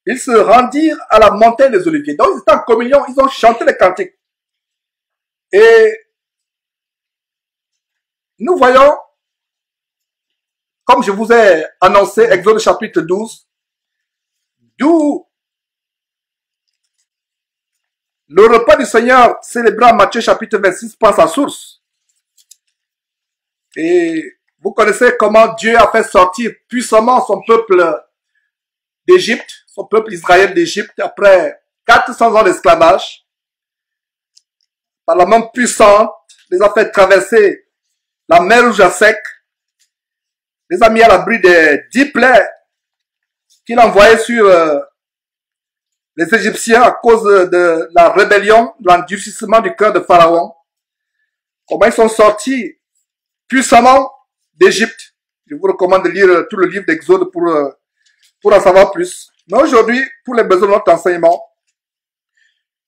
ils se rendirent à la montagne des Oliviers. Donc, ils étaient en communion, ils ont chanté les cantiques. Et nous voyons, comme je vous ai annoncé, Exode chapitre 12, d'où le repas du Seigneur célébré en Matthieu chapitre 26 prend sa source. Et vous connaissez comment Dieu a fait sortir puissamment son peuple d'Égypte, son peuple Israël d'Égypte, après 400 ans d'esclavage. Par la main puissante, les a fait traverser la mer Rouge à sec, les a mis à l'abri des 10 plaies qu'il envoyait sur les Égyptiens à cause de la rébellion, de l'endurcissement du cœur de Pharaon. Comment ils sont sortis puissamment d'Égypte. Je vous recommande de lire tout le livre d'Exode pour en savoir plus. Mais aujourd'hui, pour les besoins de notre enseignement,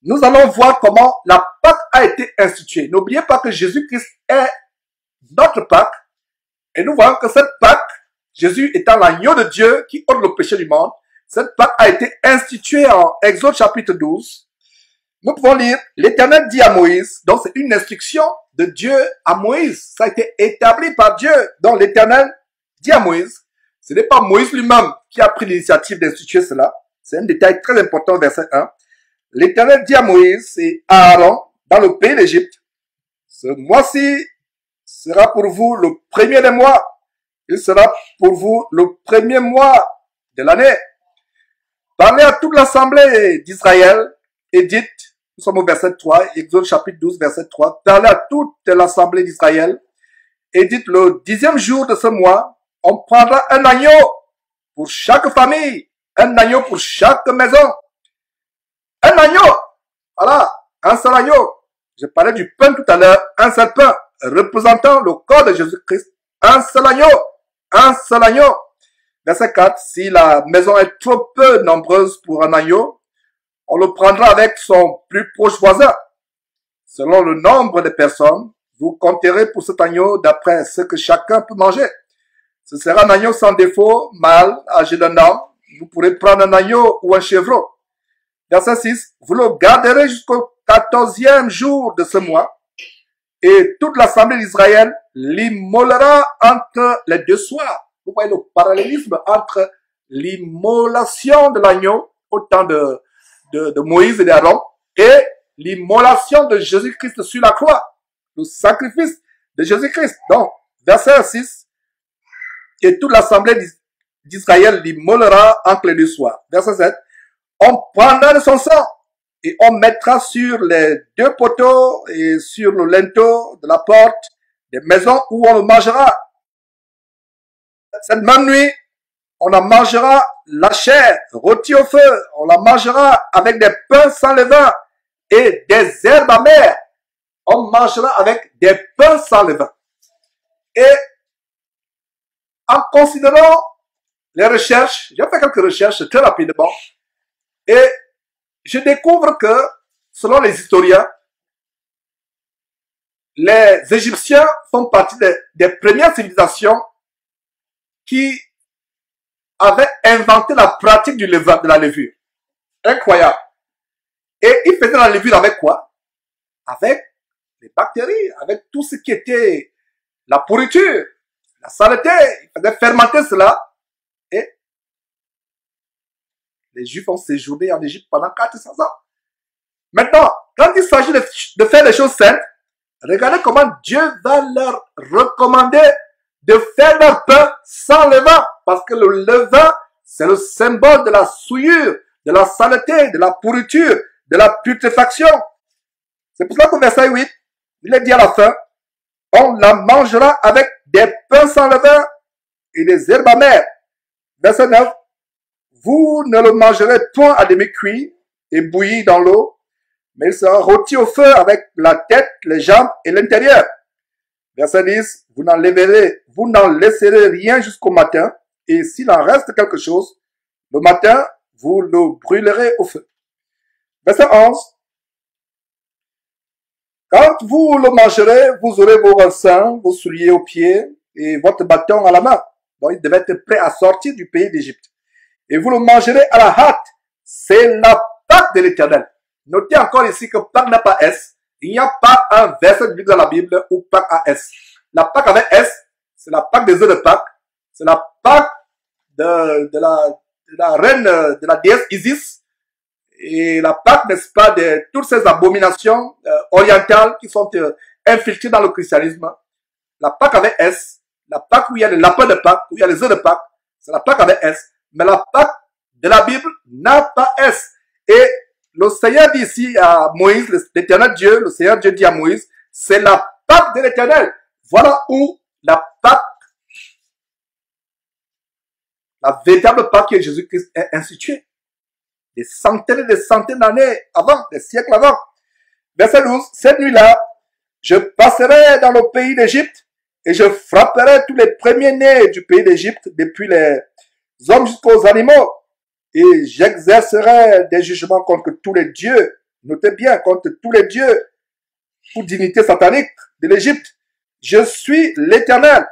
nous allons voir comment la Pâque a été instituée. N'oubliez pas que Jésus-Christ est notre Pâque. Et nous voyons que cette Pâque, Jésus étant l'agneau de Dieu qui ôte le péché du monde, cette Pâque a été instituée en Exode chapitre 12. Nous pouvons lire, l'Éternel dit à Moïse, donc c'est une instruction de Dieu à Moïse. Ça a été établi par Dieu. Donc l'Éternel dit à Moïse, ce n'est pas Moïse lui-même qui a pris l'initiative d'instituer cela. C'est un détail très important, verset 1. L'Éternel dit à Moïse et à Aaron, dans le pays d'Égypte, ce mois-ci sera pour vous le premier des mois. Il sera pour vous le premier mois de l'année. Parlez à toute l'assemblée d'Israël et dites, nous sommes au verset 3, Exode chapitre 12, verset 3, parlez à toute l'assemblée d'Israël et dites, le 10e jour de ce mois, on prendra un agneau pour chaque famille, un agneau pour chaque maison. Un agneau, voilà, un seul agneau. Je parlais du pain tout à l'heure, un seul pain, représentant le corps de Jésus-Christ. Un seul agneau, un seul agneau. Verset 4, si la maison est trop peu nombreuse pour un agneau, on le prendra avec son plus proche voisin. Selon le nombre de personnes, vous compterez pour cet agneau d'après ce que chacun peut manger. Ce sera un agneau sans défaut, mâle, âgé d'un an. Vous pourrez prendre un agneau ou un chevreau. Verset 6, vous le garderez jusqu'au 14e jour de ce mois, et toute l'assemblée d'Israël l'immolera entre les deux soirs. Vous voyez le parallélisme entre l'immolation de l'agneau au temps de Moïse et d'Aaron et l'immolation de Jésus-Christ sur la croix, le sacrifice de Jésus-Christ. Donc, verset 6, et toute l'assemblée d'Israël l'immolera entre les deux soirs. Verset 7, on prendra de son sang et on mettra sur les deux poteaux et sur le linteau de la porte des maisons où on le mangera. Cette même nuit, on en mangera la chair rôtie au feu. On la mangera avec des pains sans levain et des herbes amères. On mangera avec des pains sans levain. Et en considérant les recherches, j'ai fait quelques recherches très rapidement, et je découvre que, selon les historiens, les Égyptiens font partie des premières civilisations qui avaient inventé la pratique du levain, de la levure. Incroyable. Et ils faisaient la levure avec quoi? Avec les bactéries, avec tout ce qui était la pourriture, la saleté. Ils faisaient fermenter cela. Et les Juifs ont séjourné en Égypte pendant 400 ans. Maintenant, quand il s'agit de faire les choses saintes, regardez comment Dieu va leur recommander de faire leur pain sans levain. Parce que le levain, c'est le symbole de la souillure, de la saleté, de la pourriture, de la putréfaction. C'est pour cela qu'au verset 8, il est dit à la fin, on la mangera avec des pains sans levain et des herbes amères. Verset 9, vous ne le mangerez point à demi-cuit et bouilli dans l'eau, mais il sera rôti au feu avec la tête, les jambes et l'intérieur. Verset 10, vous n'en laisserez rien jusqu'au matin, et s'il en reste quelque chose, le matin, vous le brûlerez au feu. Verset 11, quand vous le mangerez, vous aurez vos rancins, vos souliers aux pieds et votre bâton à la main. Donc, il devait être prêt à sortir du pays d'Égypte. Et vous le mangerez à la hâte. C'est la Pâque de l'Éternel. Notez encore ici que Pâque n'a pas S. Il n'y a pas un verset biblique dans la Bible où Pâque a S. La Pâque avec S, c'est la Pâque des œufs de Pâque. C'est la Pâque de la reine, de la déesse Isis. Et la Pâque, n'est-ce pas, de toutes ces abominations orientales qui sont infiltrées dans le christianisme. La Pâque avec S, la Pâque où il y a les lapins de Pâque, où il y a les œufs de Pâque, c'est la Pâque avec S. Mais la Pâque de la Bible n'a pas S. Et le Seigneur dit ici à Moïse, l'Éternel Dieu, le Seigneur Dieu dit à Moïse, c'est la Pâque de l'Éternel. Voilà où la Pâque, la véritable Pâque qui est Jésus-Christ est instituée. Des centaines et des centaines d'années avant, des siècles avant. Verset 12, cette nuit-là, je passerai dans le pays d'Égypte et je frapperai tous les premiers-nés du pays d'Égypte, depuis les hommes jusqu'aux animaux, et j'exercerai des jugements contre tous les dieux, notez bien, contre tous les dieux, pour dignité satanique de l'Égypte. Je suis l'Éternel.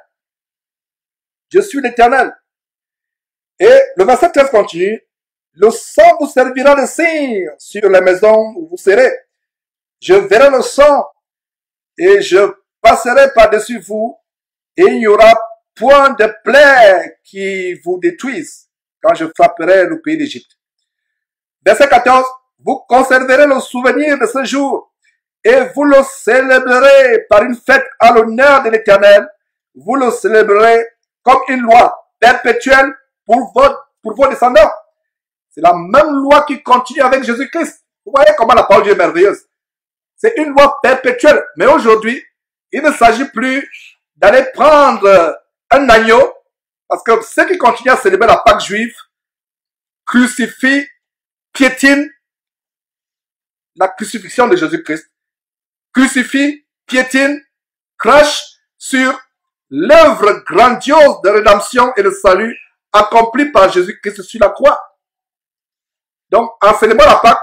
Je suis l'Éternel. Et le verset 13 continue. Le sang vous servira de signe sur les maisons où vous serez. Je verrai le sang et je passerai par-dessus vous et il n'y aura point de plaie qui vous détruise quand je frapperai le pays d'Égypte. Verset 14. Vous conserverez le souvenir de ce jour et vous le célébrerez par une fête à l'honneur de l'Éternel. Vous le célébrerez comme une loi perpétuelle pour vos descendants. C'est la même loi qui continue avec Jésus-Christ. Vous voyez comment la parole de Dieu est merveilleuse. C'est une loi perpétuelle. Mais aujourd'hui, il ne s'agit plus d'aller prendre un agneau, parce que ceux qui continuent à célébrer la Pâque juive crucifient, piétinent la crucifixion de Jésus-Christ, crucifient, piétinent, crachent sur l'œuvre grandiose de rédemption et de salut accomplie par Jésus-Christ sur la croix. Donc, en célébrant la Pâque,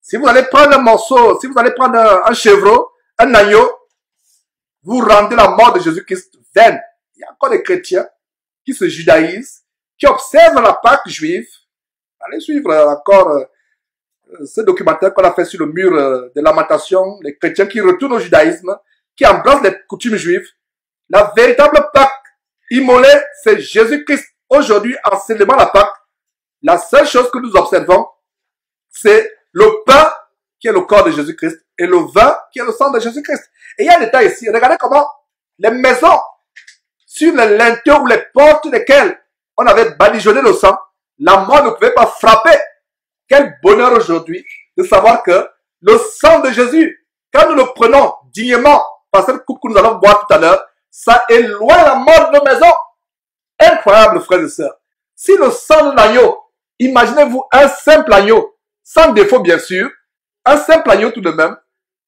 si vous allez prendre un morceau, si vous allez prendre un chevreau, un agneau, vous rendez la mort de Jésus-Christ vaine. Il y a encore des chrétiens qui se judaïsent, qui observent la Pâque juive. Allez suivre encore ce documentaire qu'on a fait sur le mur de lamentation, les chrétiens qui retournent au judaïsme, qui embrassent les coutumes juives. La véritable Pâque immolée, c'est Jésus-Christ. Aujourd'hui, en célébrant la Pâque, la seule chose que nous observons, c'est le pain qui est le corps de Jésus-Christ et le vin qui est le sang de Jésus-Christ. Et il y a un détail ici. Regardez comment les maisons sur les linteaux ou les portes desquelles on avait badigeonné le sang, la mort ne pouvait pas frapper. Quel bonheur aujourd'hui de savoir que le sang de Jésus, quand nous le prenons dignement par cette coupe que nous allons boire tout à l'heure, ça éloigne la mort de nos maisons. Incroyable, frères et sœurs. Si le sang de l'agneau, imaginez-vous un simple agneau, sans défaut bien sûr, un simple agneau tout de même,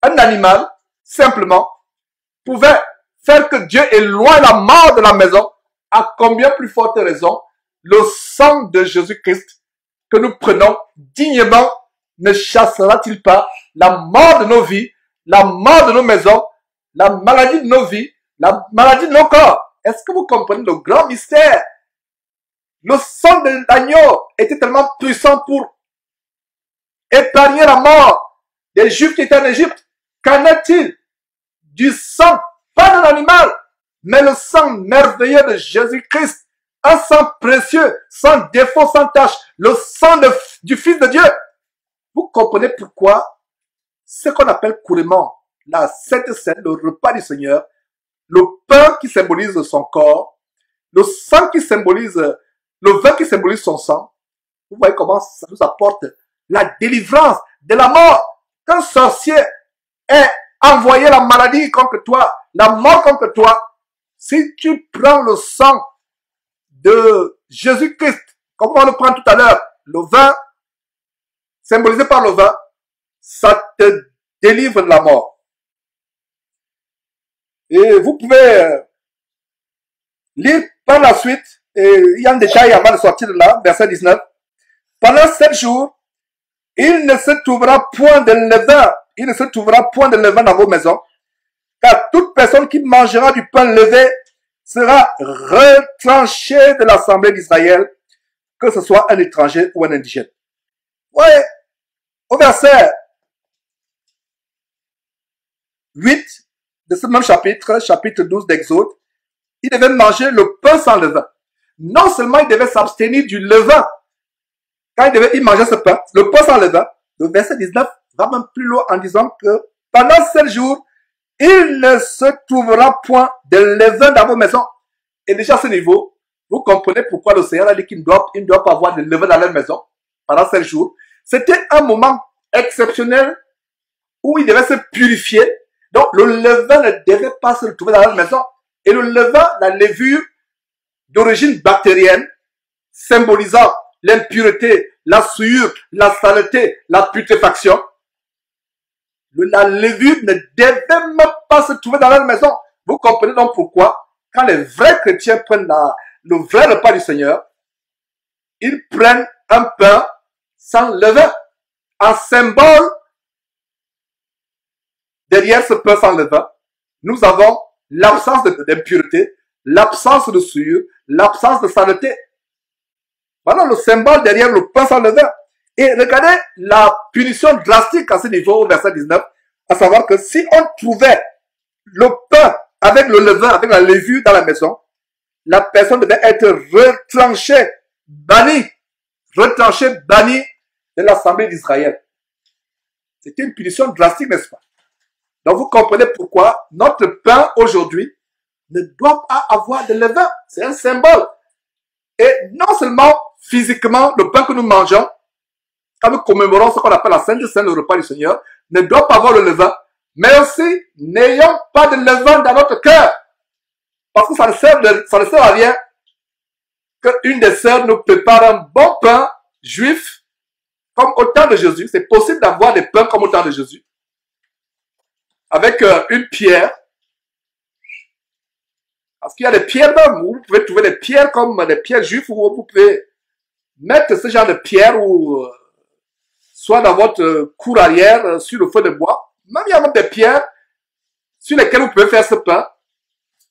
un animal, simplement, pouvait faire que Dieu éloigne la mort de la maison, à combien plus forte raison, le sang de Jésus-Christ que nous prenons dignement ne chassera-t-il pas la mort de nos vies, la mort de nos maisons, la maladie de nos vies, la maladie de nos corps? Est-ce que vous comprenez le grand mystère? Le sang de l'agneau était tellement puissant pour épargner la mort des Juifs qui étaient en Égypte. Qu'en est-il du sang, pas d'un animal, mais le sang merveilleux de Jésus-Christ, un sang précieux, sans défaut, sans tache, le sang du Fils de Dieu? Vous comprenez pourquoi ce qu'on appelle couramment la Sainte Seine, le repas du Seigneur, le pain qui symbolise son corps, le sang qui symbolise, le vin qui symbolise son sang. Vous voyez comment ça nous apporte la délivrance de la mort. Qu'un sorcier ait envoyé la maladie contre toi, la mort contre toi, si tu prends le sang de Jésus-Christ, comme on le prend tout à l'heure, le vin, symbolisé par le vin, ça te délivre de la mort. Et vous pouvez lire par la suite, et il y a un détail avant de sortir de là, verset 19. Pendant 7 jours, il ne se trouvera point de levain, il ne se trouvera point de levain dans vos maisons, car toute personne qui mangera du pain levé sera retranchée de l'assemblée d'Israël, que ce soit un étranger ou un indigène. Ouais, au verset 8 de ce même chapitre, chapitre 12 d'Exode, il devait manger le pain sans levain. Non seulement il devait s'abstenir du levain, quand il mangeait ce pain, le pain sans levain, le verset 19 va même plus loin en disant que pendant 7 jours, il ne se trouvera point de levain dans vos maisons. Et déjà à ce niveau, vous comprenez pourquoi le Seigneur a dit qu'il ne doit pas avoir de levain dans leur maison pendant 7 jours. C'était un moment exceptionnel où il devait se purifier. Donc le levain ne devait pas se trouver dans leur maison. Et le levain, la levure d'origine bactérienne, symbolisant l'impureté, la souillure, la saleté, la putréfaction, la levure ne devait même pas se trouver dans leur maison. Vous comprenez donc pourquoi, quand les vrais chrétiens prennent le vrai repas du Seigneur, ils prennent un pain sans levain, en symbole. Derrière ce pain sans levain, nous avons l'absence d'impureté, l'absence de souillure, l'absence de saleté. Voilà le symbole derrière le pain sans levain. Et regardez la punition drastique à ce niveau au verset 19, à savoir que si on trouvait le pain avec le levain, avec la levure dans la maison, la personne devait être retranchée, bannie de l'assemblée d'Israël. C'était une punition drastique, n'est-ce pas? Donc vous comprenez pourquoi notre pain aujourd'hui ne doit pas avoir de levain. C'est un symbole. Et non seulement physiquement, le pain que nous mangeons, quand nous commémorons ce qu'on appelle la Sainte Seine, le repas du Seigneur, ne doit pas avoir le levain, mais aussi n'ayons pas de levain dans notre cœur. Parce que ça ne sert à rien qu'une des sœurs nous prépare un bon pain juif comme au temps de Jésus. C'est possible d'avoir des pains comme au temps de Jésus, avec une pierre. Parce qu'il y a des pierres même, où vous pouvez trouver des pierres comme des pierres juives, où vous pouvez mettre ce genre de pierre, ou soit dans votre cour arrière, sur le feu de bois. Même il y a même des pierres sur lesquelles vous pouvez faire ce pain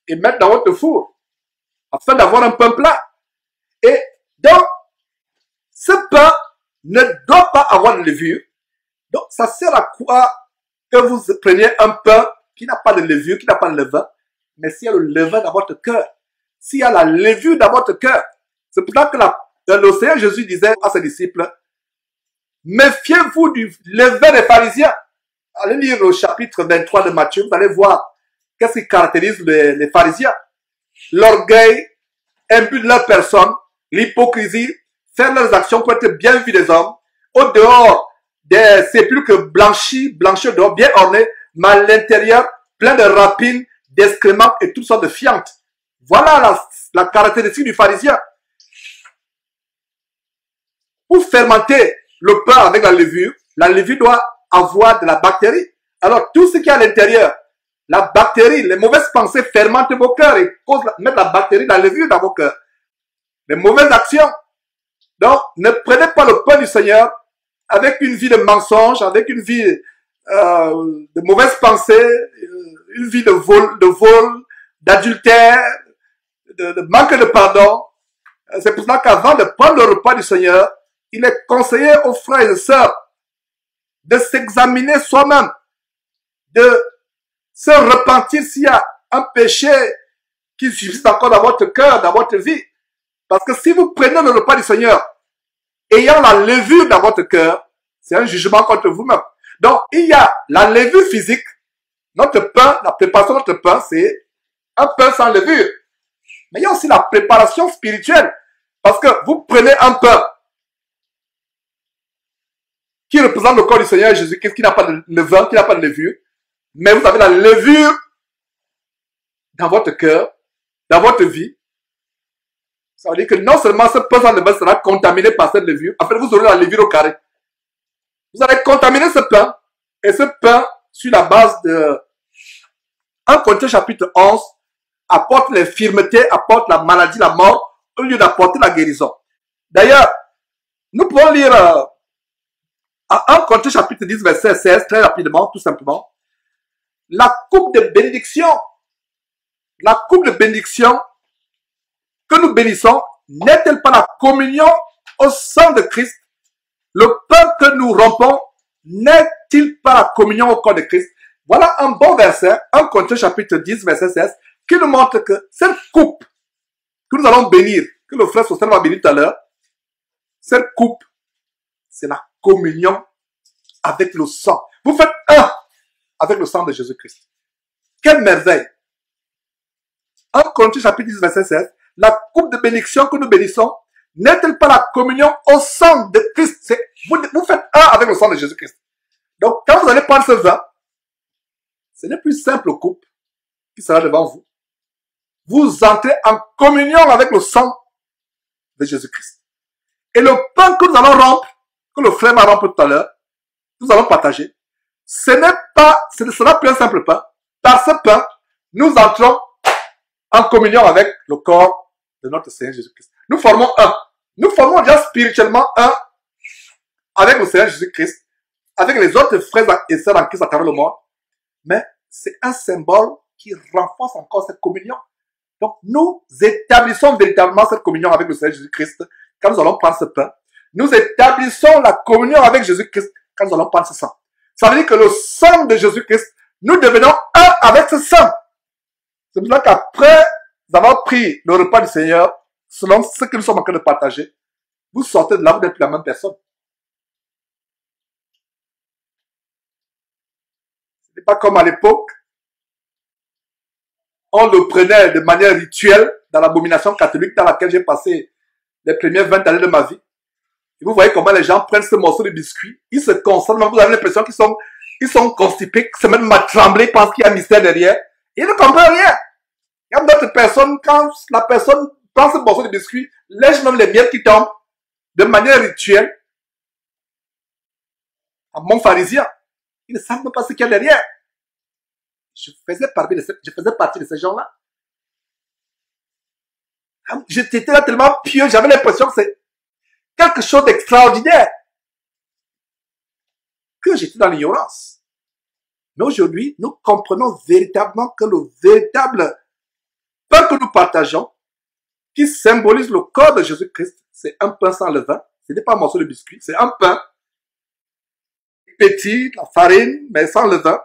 et mettre dans votre four, afin d'avoir un pain plat. Et donc, ce pain ne doit pas avoir de levure. Donc, ça sert à quoi que vous preniez un pain qui n'a pas de levure, qui n'a pas de levain, mais s'il y a le levain dans votre cœur, s'il y a la levure dans votre cœur, c'est pour ça que le Seigneur Jésus disait à ses disciples, méfiez-vous du levain des pharisiens. Allez lire le chapitre 23 de Matthieu, vous allez voir qu'est-ce qui caractérise les pharisiens. L'orgueil, imbue de leur personne, l'hypocrisie, faire leurs actions pour être bien vus des hommes, au dehors des sépulcres blanchis au dehors, bien ornés, mais à l'intérieur, plein de rapines, d'excréments et toutes sortes de fientes. Voilà la caractéristique du pharisien. Pour fermenter le pain avec la levure doit avoir de la bactérie. Alors, tout ce qui est à l'intérieur, la bactérie, les mauvaises pensées fermentent vos cœurs et mettent la bactérie, la levure dans vos cœurs. Les mauvaises actions. Donc, ne prenez pas le pain du Seigneur avec une vie de mensonge, avec une vie de mauvaises pensées, une vie de vol, d'adultère, de manque de pardon. C'est pour cela qu'avant de prendre le repas du Seigneur, il est conseillé aux frères et sœurs de s'examiner soi-même, de se repentir s'il y a un péché qui subsiste encore dans votre cœur, dans votre vie. Parce que si vous prenez le repas du Seigneur, ayant la levure dans votre cœur, c'est un jugement contre vous-même. Donc, il y a la levure physique. Notre pain, la préparation de notre pain, c'est un pain sans levure. Mais il y a aussi la préparation spirituelle. Parce que vous prenez un pain qui représente le corps du Seigneur Jésus-Christ, qui n'a pas de levain, qui n'a pas de levure. Mais vous avez la levure dans votre cœur, dans votre vie. Ça veut dire que non seulement ce pain sans levain sera contaminé par cette levure, après vous aurez la levure au carré. Vous allez contaminer ce pain, et ce pain, sur la base de 1 Corinthiens chapitre 11 apporte l'infirmité, apporte la maladie, la mort, au lieu d'apporter la guérison. D'ailleurs, nous pouvons lire à 1 Corinthiens chapitre 10, verset 16, très rapidement, tout simplement. La coupe de bénédiction que nous bénissons, n'est-elle pas la communion au sang de Christ? Le pain que nous rompons, n'est-il pas la communion au corps de Christ? Voilà un bon verset, 1 Corinthiens chapitre 10, verset 16, qui nous montre que cette coupe que nous allons bénir, que le frère Sosthène va bénir tout à l'heure, cette coupe, c'est la communion avec le sang. Vous faites un avec le sang de Jésus-Christ. Quelle merveille! 1 Corinthiens chapitre 10, verset 16, la coupe de bénédiction que nous bénissons, n'est-elle pas la communion au sang de Christ? Vous faites un avec le sang de Jésus-Christ. Donc, quand vous allez prendre ce vin, ce n'est plus simple coupe qui sera devant vous. Vous entrez en communion avec le sang de Jésus-Christ. Et le pain que nous allons rompre, que le frère va rompre tout à l'heure, nous allons partager, ce ne sera plus un simple pain. Par ce pain, nous entrons en communion avec le corps de notre Seigneur Jésus-Christ. Nous formons un. Nous formons déjà spirituellement un avec le Seigneur Jésus-Christ, avec les autres frères et sœurs en Christ à travers le monde. Mais c'est un symbole qui renforce encore cette communion. Donc, nous établissons véritablement cette communion avec le Seigneur Jésus-Christ quand nous allons prendre ce pain. Nous établissons la communion avec Jésus-Christ quand nous allons prendre ce sang. Ça veut dire que le sang de Jésus-Christ, nous devenons un avec ce sang. C'est pour ça qu'après avoir pris le repas du Seigneur, selon ce que nous sommes en train de partager, vous sortez de là, vous n'êtes plus la même personne. Ce n'est pas comme à l'époque, on le prenait de manière rituelle dans l'abomination catholique dans laquelle j'ai passé les premières 20 années de ma vie. Et vous voyez comment les gens prennent ce morceau de biscuit, ils se concentrent, vous avez l'impression qu'ils sont constipés, qu'ils se mettent à trembler, ils pensent qu'il y a un mystère derrière. Ils ne comprennent rien. Il y a d'autres personnes, quand la personne prend ce morceau de biscuit, lèche même les miels qui tombent de manière rituelle. Un bon pharisien, ils ne savent même pas ce qu'il y a derrière. Je faisais partie de ces gens-là. J'étais là tellement pieux, j'avais l'impression que c'est quelque chose d'extraordinaire. Que j'étais dans l'ignorance. Mais aujourd'hui, nous comprenons véritablement que le véritable pain que nous partageons, qui symbolise le corps de Jésus-Christ, c'est un pain sans levain. Ce n'est pas un morceau de biscuit, c'est un pain petit, la farine, mais sans levain.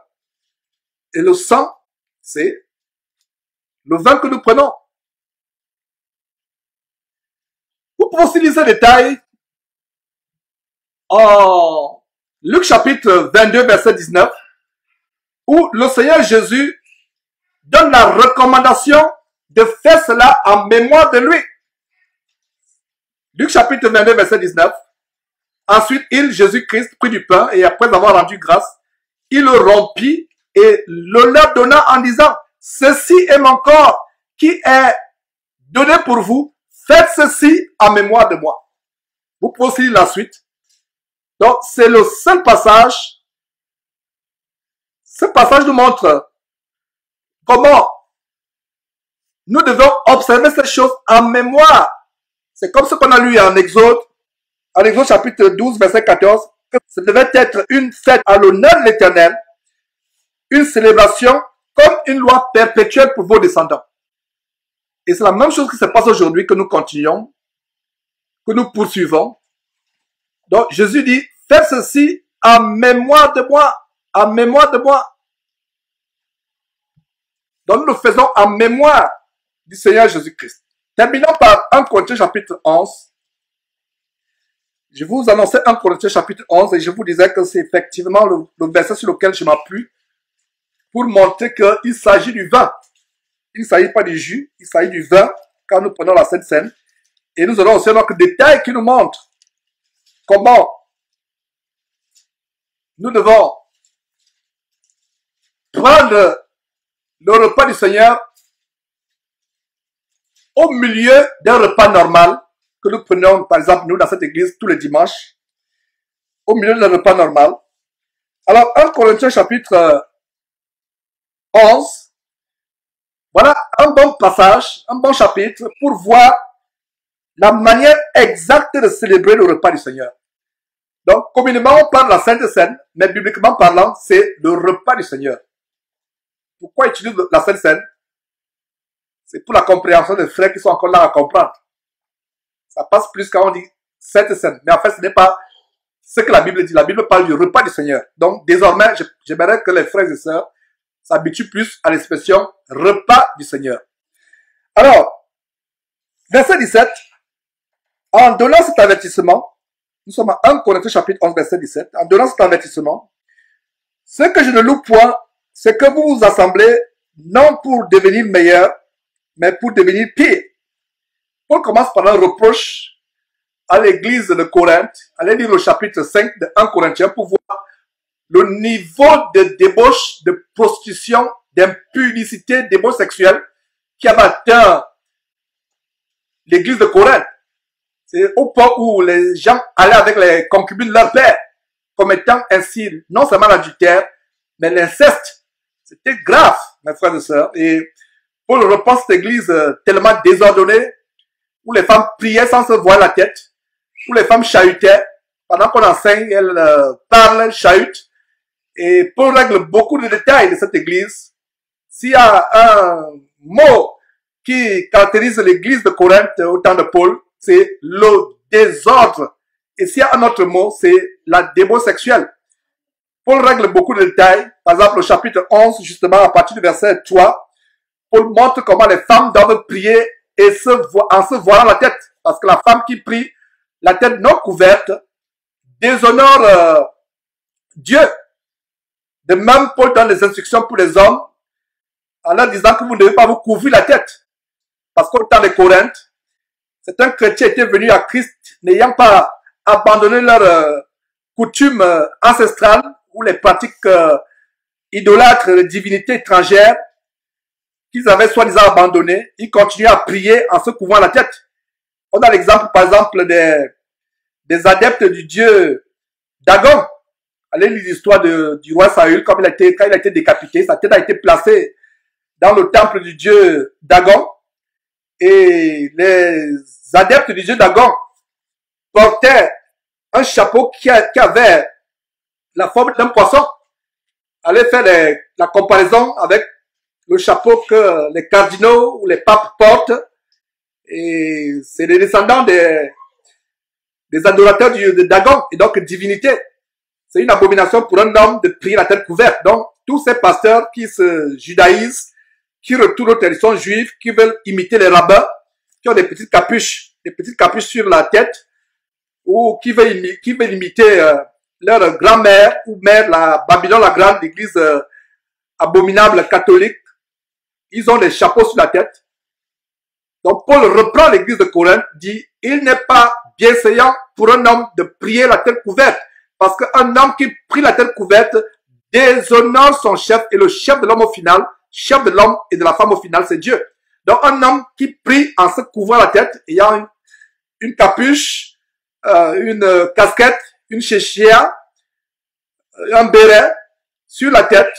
Et le sang, c'est le vin que nous prenons. Vous pouvez aussi lire ce détail en Luc chapitre 22, verset 19, où le Seigneur Jésus donne la recommandation de faire cela en mémoire de lui. Luc chapitre 22, verset 19. Ensuite, Jésus-Christ, prit du pain et après avoir rendu grâce, il le rompit et le leur donna en disant, ceci est mon corps qui est donné pour vous, faites ceci en mémoire de moi. Vous pouvez aussi lire la suite. Donc, c'est le seul passage. Ce passage nous montre comment nous devons observer ces choses en mémoire. C'est comme ce qu'on a lu en Exode chapitre 12, verset 14, que ce devait être une fête à l'honneur de l'Éternel, une célébration comme une loi perpétuelle pour vos descendants. Et c'est la même chose qui se passe aujourd'hui, que nous continuons, que nous poursuivons. Donc Jésus dit, faites ceci en mémoire de moi, en mémoire de moi. Donc nous le faisons en mémoire du Seigneur Jésus-Christ. Terminons par 1 Corinthiens chapitre 11. Je vous annonçais 1 Corinthiens chapitre 11 et je vous disais que c'est effectivement le verset sur lequel je m'appuie pour montrer qu'il s'agit du vin. Il ne s'agit pas du jus, il s'agit du vin quand nous prenons la Sainte Seine. Et nous aurons aussi un autre détail qui nous montre comment nous devons prendre le repas du Seigneur au milieu d'un repas normal que nous prenons, par exemple, nous, dans cette église, tous les dimanches, au milieu d'un repas normal. Alors, 1 Corinthiens chapitre 11, Voilà un bon passage, un bon chapitre pour voir la manière exacte de célébrer le repas du Seigneur. Donc, communément, on parle de la Sainte Seine, mais bibliquement parlant, c'est le repas du Seigneur. Pourquoi utiliser la Sainte Seine? C'est pour la compréhension des frères qui sont encore là à comprendre. Ça passe plus quand on dit Sainte Seine. Mais en fait, ce n'est pas ce que la Bible dit. La Bible parle du repas du Seigneur. Donc, désormais, j'aimerais que les frères et sœurs s'habituent plus à l'expression repas du Seigneur. Alors, verset 17, en donnant cet avertissement, nous sommes à 1 Corinthiens chapitre 11, verset 17, en donnant cet avertissement, ce que je ne loue point, c'est que vous vous assemblez non pour devenir meilleurs, mais pour devenir pire. Paul commence par un reproche à l'église de Corinthe. Allez lire le chapitre 5 de 1 Corinthiens pour voir le niveau de débauche, de prostitution, d'impudicité, débauche sexuelle qui avait atteint l'église de Corinthe. C'est au point où les gens allaient avec les concubines de leur père, commettant ainsi non seulement l'adultère, mais l'inceste. C'était grave, mes frères et sœurs. Et Paul reprend cette église tellement désordonnée, où les femmes priaient sans se voir la tête, où les femmes chahutaient. Pendant qu'on enseigne, elles parlent, elles chahutent. Et Paul règle beaucoup de détails de cette église. S'il y a un mot qui caractérise l'église de Corinthe au temps de Paul, c'est le désordre. Et s'il y a un autre mot, c'est la débauche sexuelle. Paul règle beaucoup de détails. Par exemple, au chapitre 11, justement, à partir du verset 3, Paul montre comment les femmes doivent prier et en se voilant la tête. Parce que la femme qui prie, la tête non couverte, déshonore Dieu. De même, Paul donne des instructions pour les hommes en leur disant que vous ne devez pas vous couvrir la tête. Parce qu'au temps de Corinthe, c'est un chrétien qui était venu à Christ n'ayant pas abandonné leur coutume ancestrale ou les pratiques idolâtres de divinités étrangères qu'ils avaient soi-disant abandonnées. Ils continuaient à prier en se couvrant la tête. On a l'exemple, par exemple, des adeptes du dieu Dagon. Allez lire l'histoire du roi Saül, quand il a été décapité, sa tête a été placée dans le temple du dieu Dagon. Et les adeptes du dieu Dagon portaient un chapeau qui avait la forme d'un poisson. Allez faire la comparaison avec le chapeau que les cardinaux ou les papes portent. Et c'est les descendants des adorateurs de Dagon, et donc divinité. C'est une abomination pour un homme de prier la tête couverte. Donc, tous ces pasteurs qui se judaïsent, qui retournent aux traditions juives, qui veulent imiter les rabbins, qui ont des petites capuches sur la tête, ou qui veulent imiter leur grand-mère ou mère, la Babylone la Grande, l'église abominable catholique. Ils ont des chapeaux sur la tête. Donc, Paul reprend l'église de Corinthe, dit, il n'est pas bienséant pour un homme de prier la tête couverte. Parce qu'un homme qui prie la tête couverte déshonore son chef, et le chef de l'homme au final, chef de l'homme et de la femme au final, c'est Dieu. Donc un homme qui prie en se couvrant la tête, ayant une capuche, une casquette, une chéchia, un béret sur la tête,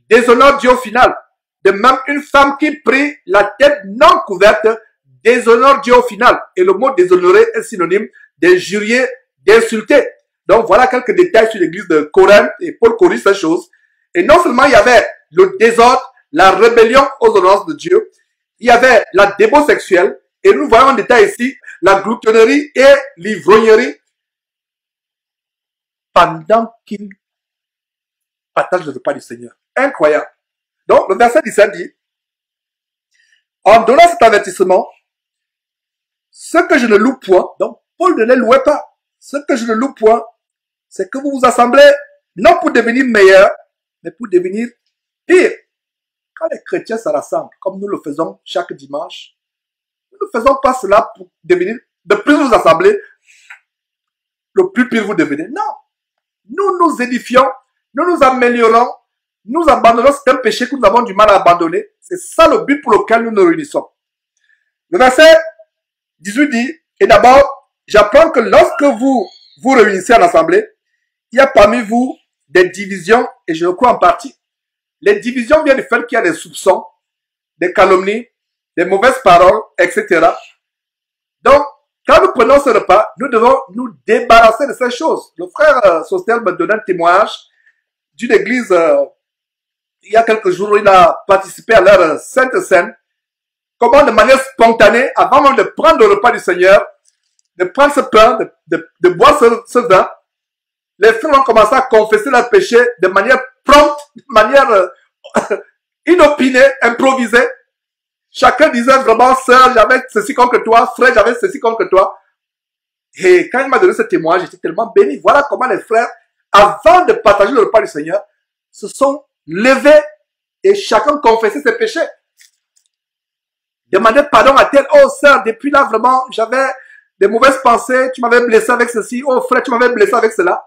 déshonore Dieu au final. De même, une femme qui prie la tête non couverte déshonore Dieu au final. Et le mot déshonorer est synonyme d'injurier, d'insulter. Donc voilà quelques détails sur l'église de Corinthe, et Paul corrige ces choses. Et non seulement il y avait le désordre, la rébellion aux ordonnances de Dieu, il y avait la débauche sexuelle, et nous voyons en détail ici la gloutonnerie et l'ivrognerie pendant qu'ils partagent le repas du Seigneur. Incroyable. Donc le verset 17 dit, en donnant cet avertissement, ce que je ne loue point, donc Paul ne les louait pas, ce que je ne loue point, c'est que vous vous assemblez non pour devenir meilleurs, mais pour devenir pires. Quand les chrétiens se rassemblent, comme nous le faisons chaque dimanche, nous ne faisons pas cela pour devenir, de plus vous assemblez, le plus pire vous devenez. Non. Nous nous édifions, nous nous améliorons, nous abandonnons certains péchés que nous avons du mal à abandonner. C'est ça le but pour lequel nous nous réunissons. Le verset 18 dit, et d'abord, j'apprends que lorsque vous vous réunissez en assemblée, il y a parmi vous des divisions, et je le crois en partie. Les divisions viennent du fait qu'il y a des soupçons, des calomnies, des mauvaises paroles, etc. Donc, quand nous prenons ce repas, nous devons nous débarrasser de ces choses. Le frère Sostel me donnait un témoignage d'une église, il y a quelques jours, il a participé à leur Sainte Seine. Comment de manière spontanée, avant même de prendre le repas du Seigneur, de prendre ce pain, de boire ce vin, les frères ont commencé à confesser leurs péchés de manière prompte, de manière inopinée, improvisée. Chacun disait vraiment, sœur, j'avais ceci contre toi, frère, j'avais ceci contre toi. Et quand il m'a donné ce témoignage, j'étais tellement béni. Voilà comment les frères, avant de partager le repas du Seigneur, se sont levés et chacun confessait ses péchés. Demandez pardon à tel, oh sœur, depuis là vraiment, j'avais des mauvaises pensées, tu m'avais blessé avec ceci, oh frère, tu m'avais blessé avec cela.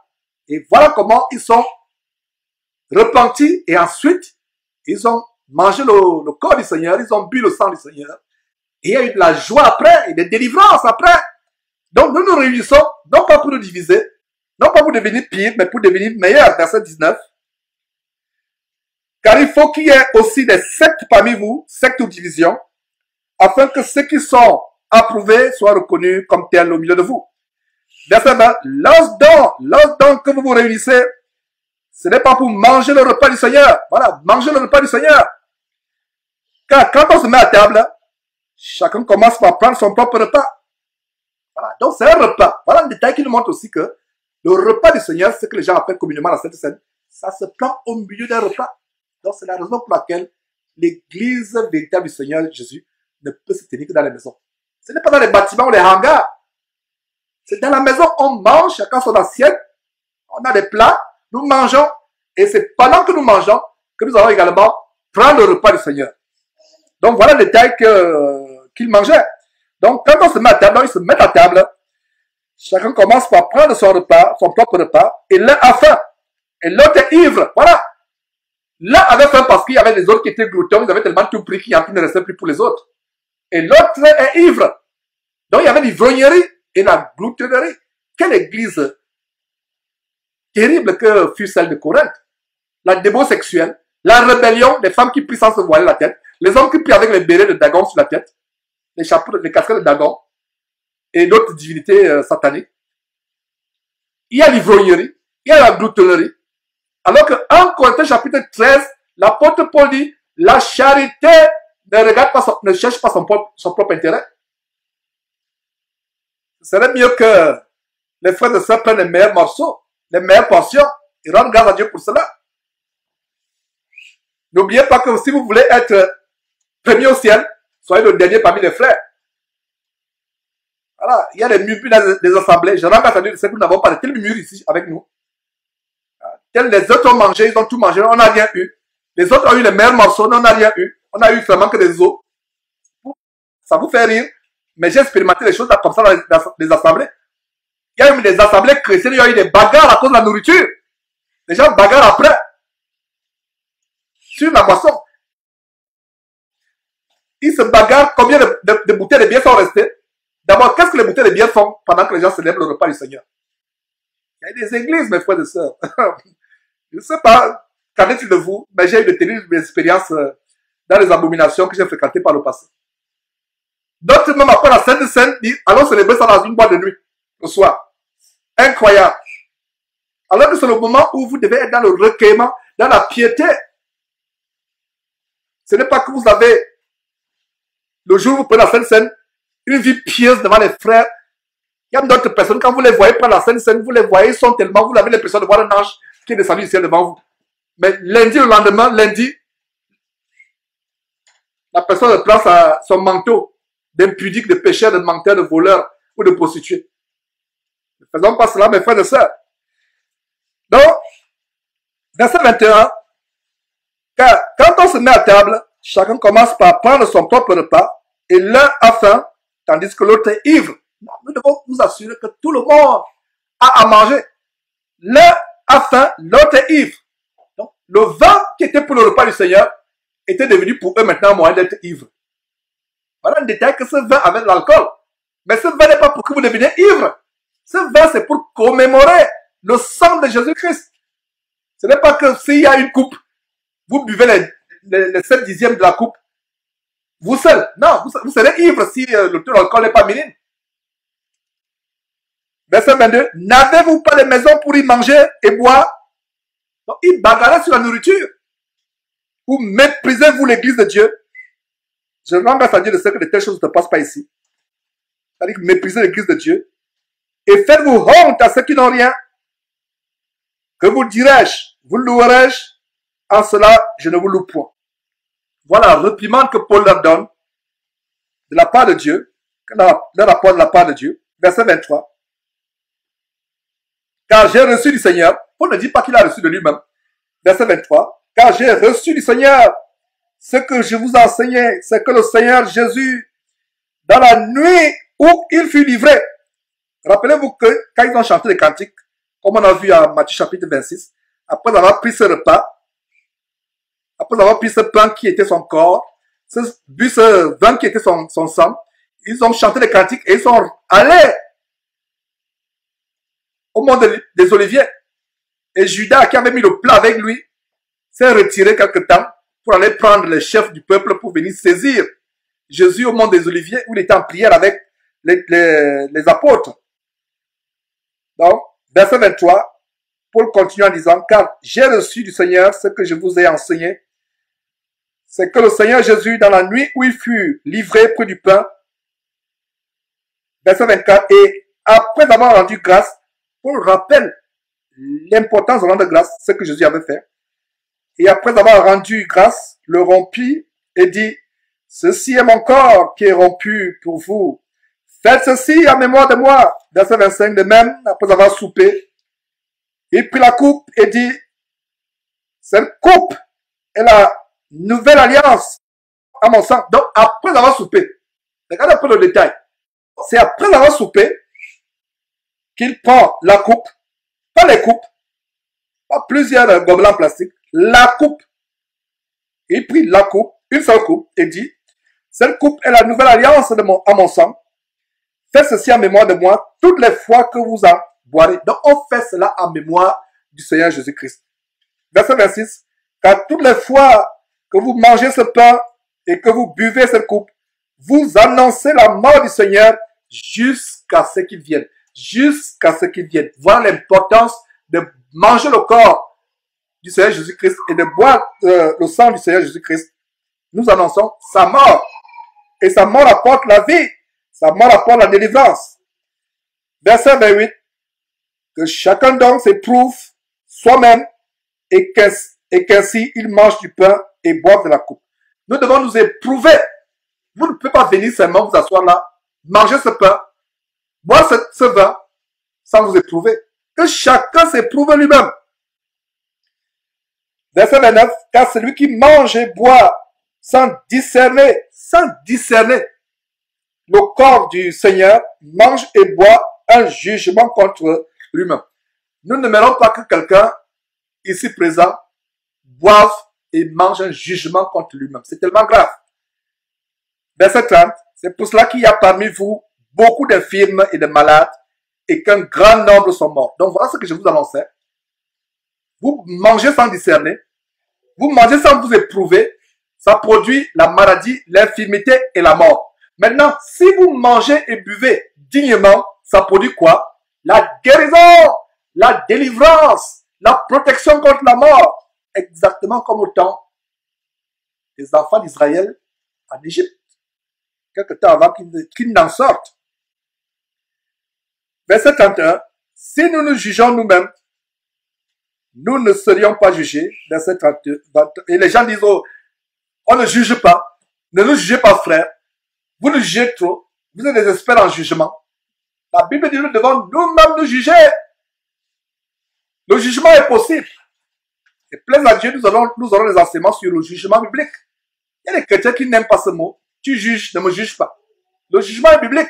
Et voilà comment ils sont repentis et ensuite, ils ont mangé le corps du Seigneur, ils ont bu le sang du Seigneur. Et il y a eu de la joie après, et des délivrances après. Donc nous nous réunissons, non pas pour nous diviser, non pas pour devenir pire, mais pour devenir meilleurs. Verset 19. Car il faut qu'il y ait aussi des sectes parmi vous, sectes ou divisions, afin que ceux qui sont approuvés soient reconnus comme tels au milieu de vous. Verset 20. Lorsque donc que vous vous réunissez, ce n'est pas pour manger le repas du Seigneur. Voilà, manger le repas du Seigneur. Car quand on se met à table, chacun commence par prendre son propre repas. Voilà, donc c'est un repas. Voilà un détail qui nous montre aussi que le repas du Seigneur, ce que les gens appellent communément la Sainte Seine, ça se prend au milieu d'un repas. Donc c'est la raison pour laquelle l'église véritable du Seigneur Jésus ne peut se tenir que dans les maisons. Ce n'est pas dans les bâtiments ou les hangars. C'est dans la maison, on mange, chacun son assiette, on a des plats, nous mangeons, et c'est pendant que nous mangeons que nous allons également prendre le repas du Seigneur. Donc voilà le détail qu'il mangeait. Donc quand on se met à table, ils se mettent à table, chacun commence par prendre son repas, son propre repas, et l'un a faim, et l'autre est ivre. Voilà. L'un avait faim parce qu'il y avait les autres qui étaient gloutons, ils avaient tellement tout pris qu'il ne restait plus pour les autres. Et l'autre est ivre. Donc il y avait l'ivrognerie et la gloutonnerie. Quelle église terrible que fut celle de Corinthe. La démon sexuelle, la rébellion, les femmes qui prient sans se voiler la tête, les hommes qui prient avec les bérets de Dagon sur la tête, les chapeaux, les casquettes de Dagon et d'autres divinités sataniques. Il y a l'ivrognerie, il y a la gloutonnerie. Alors que 1 Corinthiens chapitre 13, l'apôtre Paul dit, la charité ne cherche pas son propre intérêt. Ce serait mieux que les frères et sœurs prennent les meilleurs morceaux, les meilleures portions, et rendent grâce à Dieu pour cela. N'oubliez pas que si vous voulez être premier au ciel, soyez le dernier parmi les frères. Voilà, il y a des murmures dans les assemblées. Je rends grâce à Dieu de ce que nous n'avons pas de tels murmures ici avec nous. Tels les autres ont mangé, ils ont tout mangé, on n'a rien eu. Les autres ont eu les meilleurs morceaux, nous on n'a rien eu. On a eu vraiment que des os. Ça vous fait rire. Mais j'ai expérimenté les choses là, comme ça dans les assemblées. Il y a eu des assemblées chrétiennes, il y a eu des bagarres à cause de la nourriture. Les gens bagarrent après. Sur la boisson. Ils se bagarrent. Combien de bouteilles de bière sont restées? D'abord, qu'est-ce que les bouteilles de bière font pendant que les gens célèbrent le repas du Seigneur? Il y a des églises, mes frères et sœurs. Je ne sais pas, qu'en est-il de vous, mais j'ai eu de terribles expériences dans les abominations que j'ai fréquentées par le passé. D'autres, même après la Sainte Seine, disent, allons célébrer ça dans une boîte de nuit, le soir. Incroyable. Alors que c'est le moment où vous devez être dans le recueillement, dans la piété. Ce n'est pas que vous avez, le jour où vous prenez la Sainte Seine, une vie pieuse devant les frères. Il y a d'autres personnes, quand vous les voyez prendre la Sainte Seine, vous les voyez, ils sont tellement, vous avez l'impression de voir un ange qui est descendu du ciel devant vous. Mais lundi, le lendemain, lundi, la personne prend son manteau d'impudique, de pécheur, de menteur, de voleur ou de prostituée. Ne faisons pas cela, mes frères et sœurs. Donc, verset 21, car quand on se met à table, chacun commence par prendre son propre repas et l'un a faim, tandis que l'autre est ivre. Nous devons nous assurer que tout le monde a à manger. L'un a faim, l'autre est ivre. Donc, le vin qui était pour le repas du Seigneur était devenu pour eux maintenant un moyen d'être ivre. Voilà un détail que ce vin avait de l'alcool. Mais ce vin n'est pas pour que vous deveniez ivre. Ce vin, c'est pour commémorer le sang de Jésus-Christ. Ce n'est pas que s'il y a une coupe, vous buvez les 7 dixièmes de la coupe Vous seul. Non, vous serez ivre si le taux d'alcool n'est pas minime. Verset 22. N'avez-vous pas de maison pour y manger et boire? Donc, il bagarrait sur la nourriture. Ou méprisez-vous l'église de Dieu? Je rends grâce à Dieu de ce que de telles choses ne se passent pas ici. C'est-à-dire que méprisez l'église de Dieu. Et faites-vous honte à ceux qui n'ont rien. Que vous dirai-je? Vous louerai-je? En cela, je ne vous loue point. Voilà la réprimande que Paul leur donne de la part de Dieu, leur apporte de la part de Dieu. Verset 23. Car j'ai reçu du Seigneur. Paul ne dit pas qu'il a reçu de lui-même. Verset 23. Car j'ai reçu du Seigneur ce que je vous ai enseigné, c'est que le Seigneur Jésus, dans la nuit où il fut livré, rappelez-vous que quand ils ont chanté les cantiques, comme on a vu à Matthieu chapitre 26, après avoir pris ce repas, après avoir pris ce pain qui était son corps, bu ce vin qui était son sang, ils ont chanté les cantiques et ils sont allés au mont des Oliviers. Et Judas, qui avait mis le plat avec lui, s'est retiré quelque temps pour aller prendre les chefs du peuple pour venir saisir Jésus au mont des Oliviers où il était en prière avec les apôtres. Donc, verset 23, Paul continue en disant, car j'ai reçu du Seigneur ce que je vous ai enseigné, c'est que le Seigneur Jésus, dans la nuit où il fut livré près du pain, verset 24, et après avoir rendu grâce, Paul rappelle l'importance de rendre grâce, ce que Jésus avait fait. Et après avoir rendu grâce, le rompit et dit, ceci est mon corps qui est rompu pour vous. Faites ceci en mémoire de moi. Verset 25, de même, après avoir soupé, il prit la coupe et dit, cette coupe est la nouvelle alliance à mon sang. Donc, après avoir soupé, regardez un peu le détail. C'est après avoir soupé qu'il prend la coupe, pas les coupes, pas plusieurs gobelets en plastique, la coupe. Il prit la coupe, une seule coupe, et dit, cette coupe est la nouvelle alliance à mon sang. Faites ceci en mémoire de moi toutes les fois que vous en boirez. Donc, on fait cela en mémoire du Seigneur Jésus-Christ. Verset 26. Car toutes les fois que vous mangez ce pain et que vous buvez cette coupe, vous annoncez la mort du Seigneur jusqu'à ce qu'il vienne. Jusqu'à ce qu'il vienne. Voilà l'importance de manger le corps du Seigneur Jésus-Christ et de boire le sang du Seigneur Jésus-Christ. Nous annonçons sa mort. Et sa mort apporte la vie. Sa mort apporte la délivrance. Verset 28. Que chacun donc s'éprouve soi-même et qu'ainsi il mange du pain et boive de la coupe. Nous devons nous éprouver. Vous ne pouvez pas venir seulement vous asseoir là, manger ce pain, boire ce vin, sans vous éprouver. Que chacun s'éprouve lui-même. Verset 29. Car celui qui mange et boit sans discerner le corps du Seigneur, mange et boit un jugement contre lui-même. Nous ne n'aimerons pas que quelqu'un ici présent boive et mange un jugement contre lui-même. C'est tellement grave. Verset 30. C'est pour cela qu'il y a parmi vous beaucoup d'infirmes et de malades et qu'un grand nombre sont morts. Donc voilà ce que je vous annonçais. Vous mangez sans discerner. Vous mangez sans vous éprouver. Ça produit la maladie, l'infirmité et la mort. Maintenant, si vous mangez et buvez dignement, ça produit quoi? La guérison, la délivrance, la protection contre la mort. Exactement comme au temps des enfants d'Israël en Égypte. Quelque temps avant qu'ils n'en sortent. Verset 31. Si nous nous jugeons nous-mêmes, nous ne serions pas jugés. Verset 32. Et les gens disent, oh, on ne juge pas. Ne nous jugez pas, frère. Vous nous jugez trop. Vous êtes des experts en jugement. La Bible dit, nous devons nous-mêmes nous juger. Le jugement est possible. Et plaise à Dieu, nous aurons des enseignements sur le jugement biblique. Il y a des chrétiens qui n'aiment pas ce mot. Tu juges, ne me juge pas. Le jugement est biblique.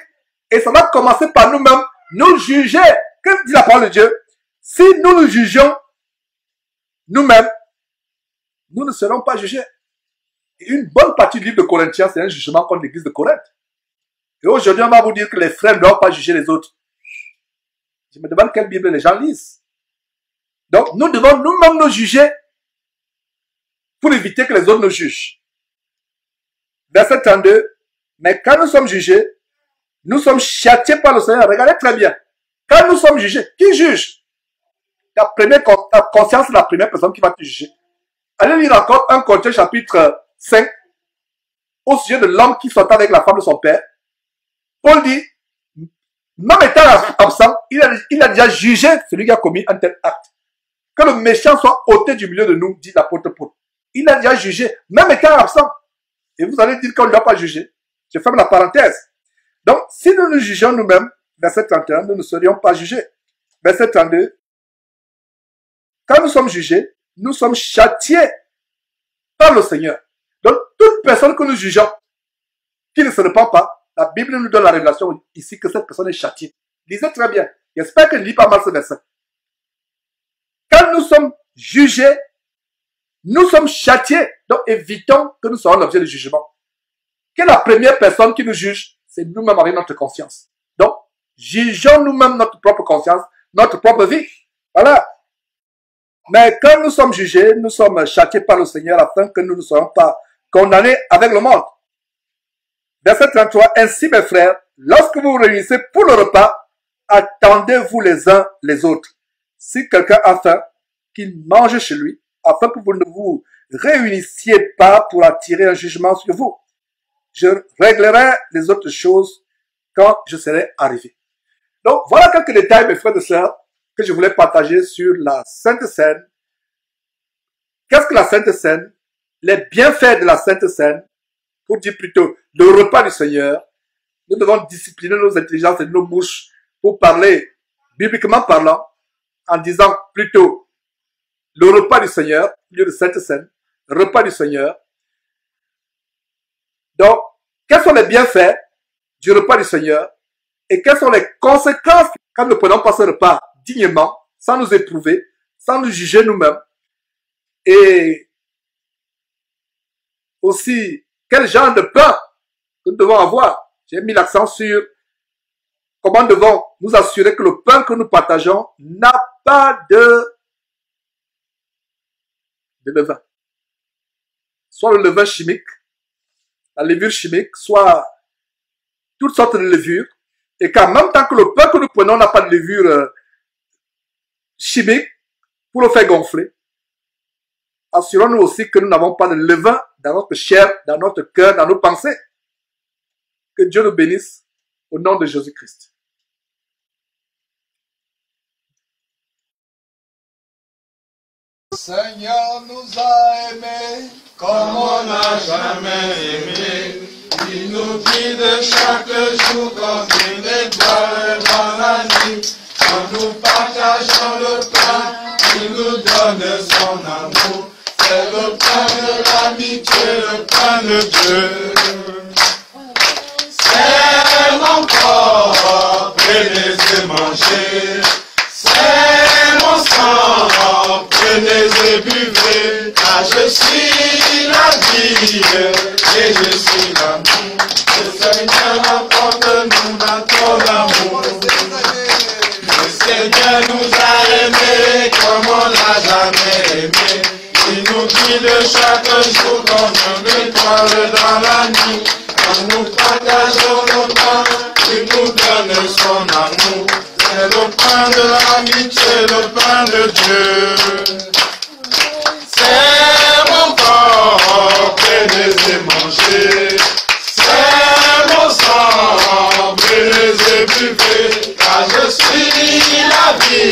Et ça va commencer par nous-mêmes. Nous juger. Que dit la parole de Dieu? Si nous nous jugeons nous-mêmes, nous ne serons pas jugés. Et une bonne partie du livre de Corinthiens, c'est un jugement contre l'église de Corinthe. Et aujourd'hui, on va vous dire que les frères ne doivent pas juger les autres. Je me demande quelle Bible les gens lisent. Donc, nous devons nous-mêmes nous juger pour éviter que les autres nous jugent. Verset 32. Mais quand nous sommes jugés, nous sommes châtiés par le Seigneur. Regardez très bien. Quand nous sommes jugés, qui juge? Ta conscience est la première personne qui va te juger. Allez lire encore 1 Corinthiens chapitre 5 au sujet de l'homme qui sortait avec la femme de son père. Paul dit, même étant absent, il a déjà jugé celui qui a commis un tel acte. Que le méchant soit ôté du milieu de nous, dit l'apôtre Paul. Il a déjà jugé, même étant absent. Et vous allez dire qu'on ne doit pas juger. Je ferme la parenthèse. Donc, si nous nous jugeons nous-mêmes, verset 31, nous ne serions pas jugés. Verset 32. Quand nous sommes jugés, nous sommes châtiés par le Seigneur. Donc, toute personne que nous jugeons, qui ne se repent pas, la Bible nous donne la révélation ici que cette personne est châtiée. Lisez très bien. J'espère que je lis pas mal ce verset. Quand nous sommes jugés, nous sommes châtiés. Donc, évitons que nous soyons l'objet de jugement. Quelle est la première personne qui nous juge? C'est nous-mêmes avec notre conscience. Donc, jugeons nous-mêmes notre propre conscience, notre propre vie. Voilà. Mais quand nous sommes jugés, nous sommes châtiés par le Seigneur afin que nous ne soyons pas condamnés avec le monde. Verset 33. Ainsi, mes frères, lorsque vous vous réunissez pour le repas, attendez-vous les uns les autres. Si quelqu'un a faim, qu'il mange chez lui, afin que vous ne vous réunissiez pas pour attirer un jugement sur vous. Je réglerai les autres choses quand je serai arrivé. Donc, voilà quelques détails, mes frères et sœurs, que je voulais partager sur la Sainte Seine. Qu'est-ce que la Sainte Seine? Les bienfaits de la Sainte Seine, pour dire plutôt le repas du Seigneur. Nous devons discipliner nos intelligences et nos bouches pour parler, bibliquement parlant, en disant plutôt le repas du Seigneur, au lieu de Sainte Seine, repas du Seigneur. Donc, quels sont les bienfaits du repas du Seigneur et quelles sont les conséquences quand nous ne prenons pas ce repas dignement, sans nous éprouver, sans nous juger nous-mêmes. Et aussi, quel genre de pain que nous devons avoir. J'ai mis l'accent sur comment nous devons nous assurer que le pain que nous partageons n'a pas de levain. Soit le levain chimique, la levure chimique, soit toutes sortes de levures. Et qu'en même temps que le pain que nous prenons n'a pas de levure chimique pour le faire gonfler, assurons-nous aussi que nous n'avons pas de levain dans notre chair, dans notre cœur, dans nos pensées. Que Dieu nous bénisse au nom de Jésus-Christ. Seigneur nous a aimés Comme on n'a jamais aimé, il nous guide chaque jour comme une étoile dans la nuit. Quand nous partageons le pain, il nous donne son amour. C'est le pain de l'amitié, le pain de Dieu. C'est mon corps, prenez et mangez. C'est mon sang, prenez et buvez. Car je suis la vie et je suis l'amour. Le Seigneur emporte-nous dans ton amour. Le Seigneur nous a aimés comme on n'a jamais aimé. Il nous guide chaque jour comme une étoile dans la nuit. Quand nous partageons nos pains, il nous donne son amour. C'est le pain de l'amitié, le pain de Dieu. C'est mon corps, prenez et mangez. C'est mon sang, prenez et buvez. Car je suis la vie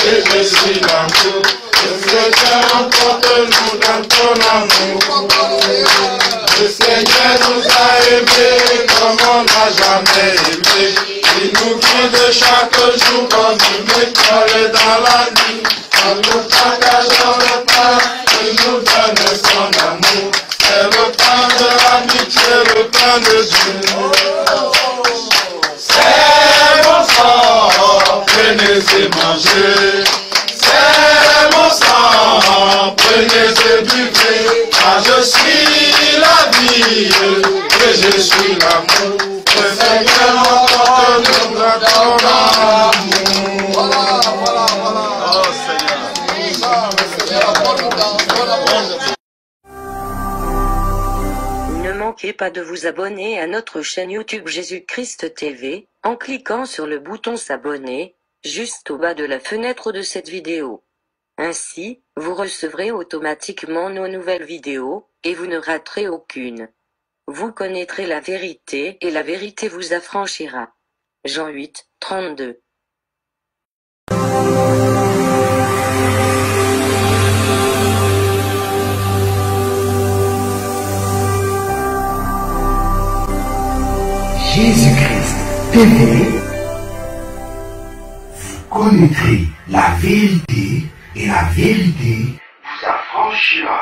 et je suis l'amour. Le Seigneur emporte-nous dans ton amour. Le Seigneur nous a aimés comme on n'a jamais aimé. Il nous guide chaque jour comme une étoile dans la nuit. Quand nous partageons le pain, il nous donne son amour. C'est le pain de l'amitié, le pain de Dieu. C'est mon sang, prenez et mangez. C'est mon sang, prenez et buvez. Car je suis la vie et je suis l'amour. Le Seigneur emporte-nous dans ton amour. Voilà. Oh Seigneur. Seigneur, apporte-nous dans ton amour. Ne manquez pas de vous abonner à notre chaîne YouTube Jésus-Christ TV, en cliquant sur le bouton s'abonner, juste au bas de la fenêtre de cette vidéo. Ainsi, vous recevrez automatiquement nos nouvelles vidéos, et vous ne raterez aucune. Vous connaîtrez la vérité et la vérité vous affranchira. Jean 8, 32. Jésus-Christ TV, vous connaîtrez la vérité et la vérité vous affranchira.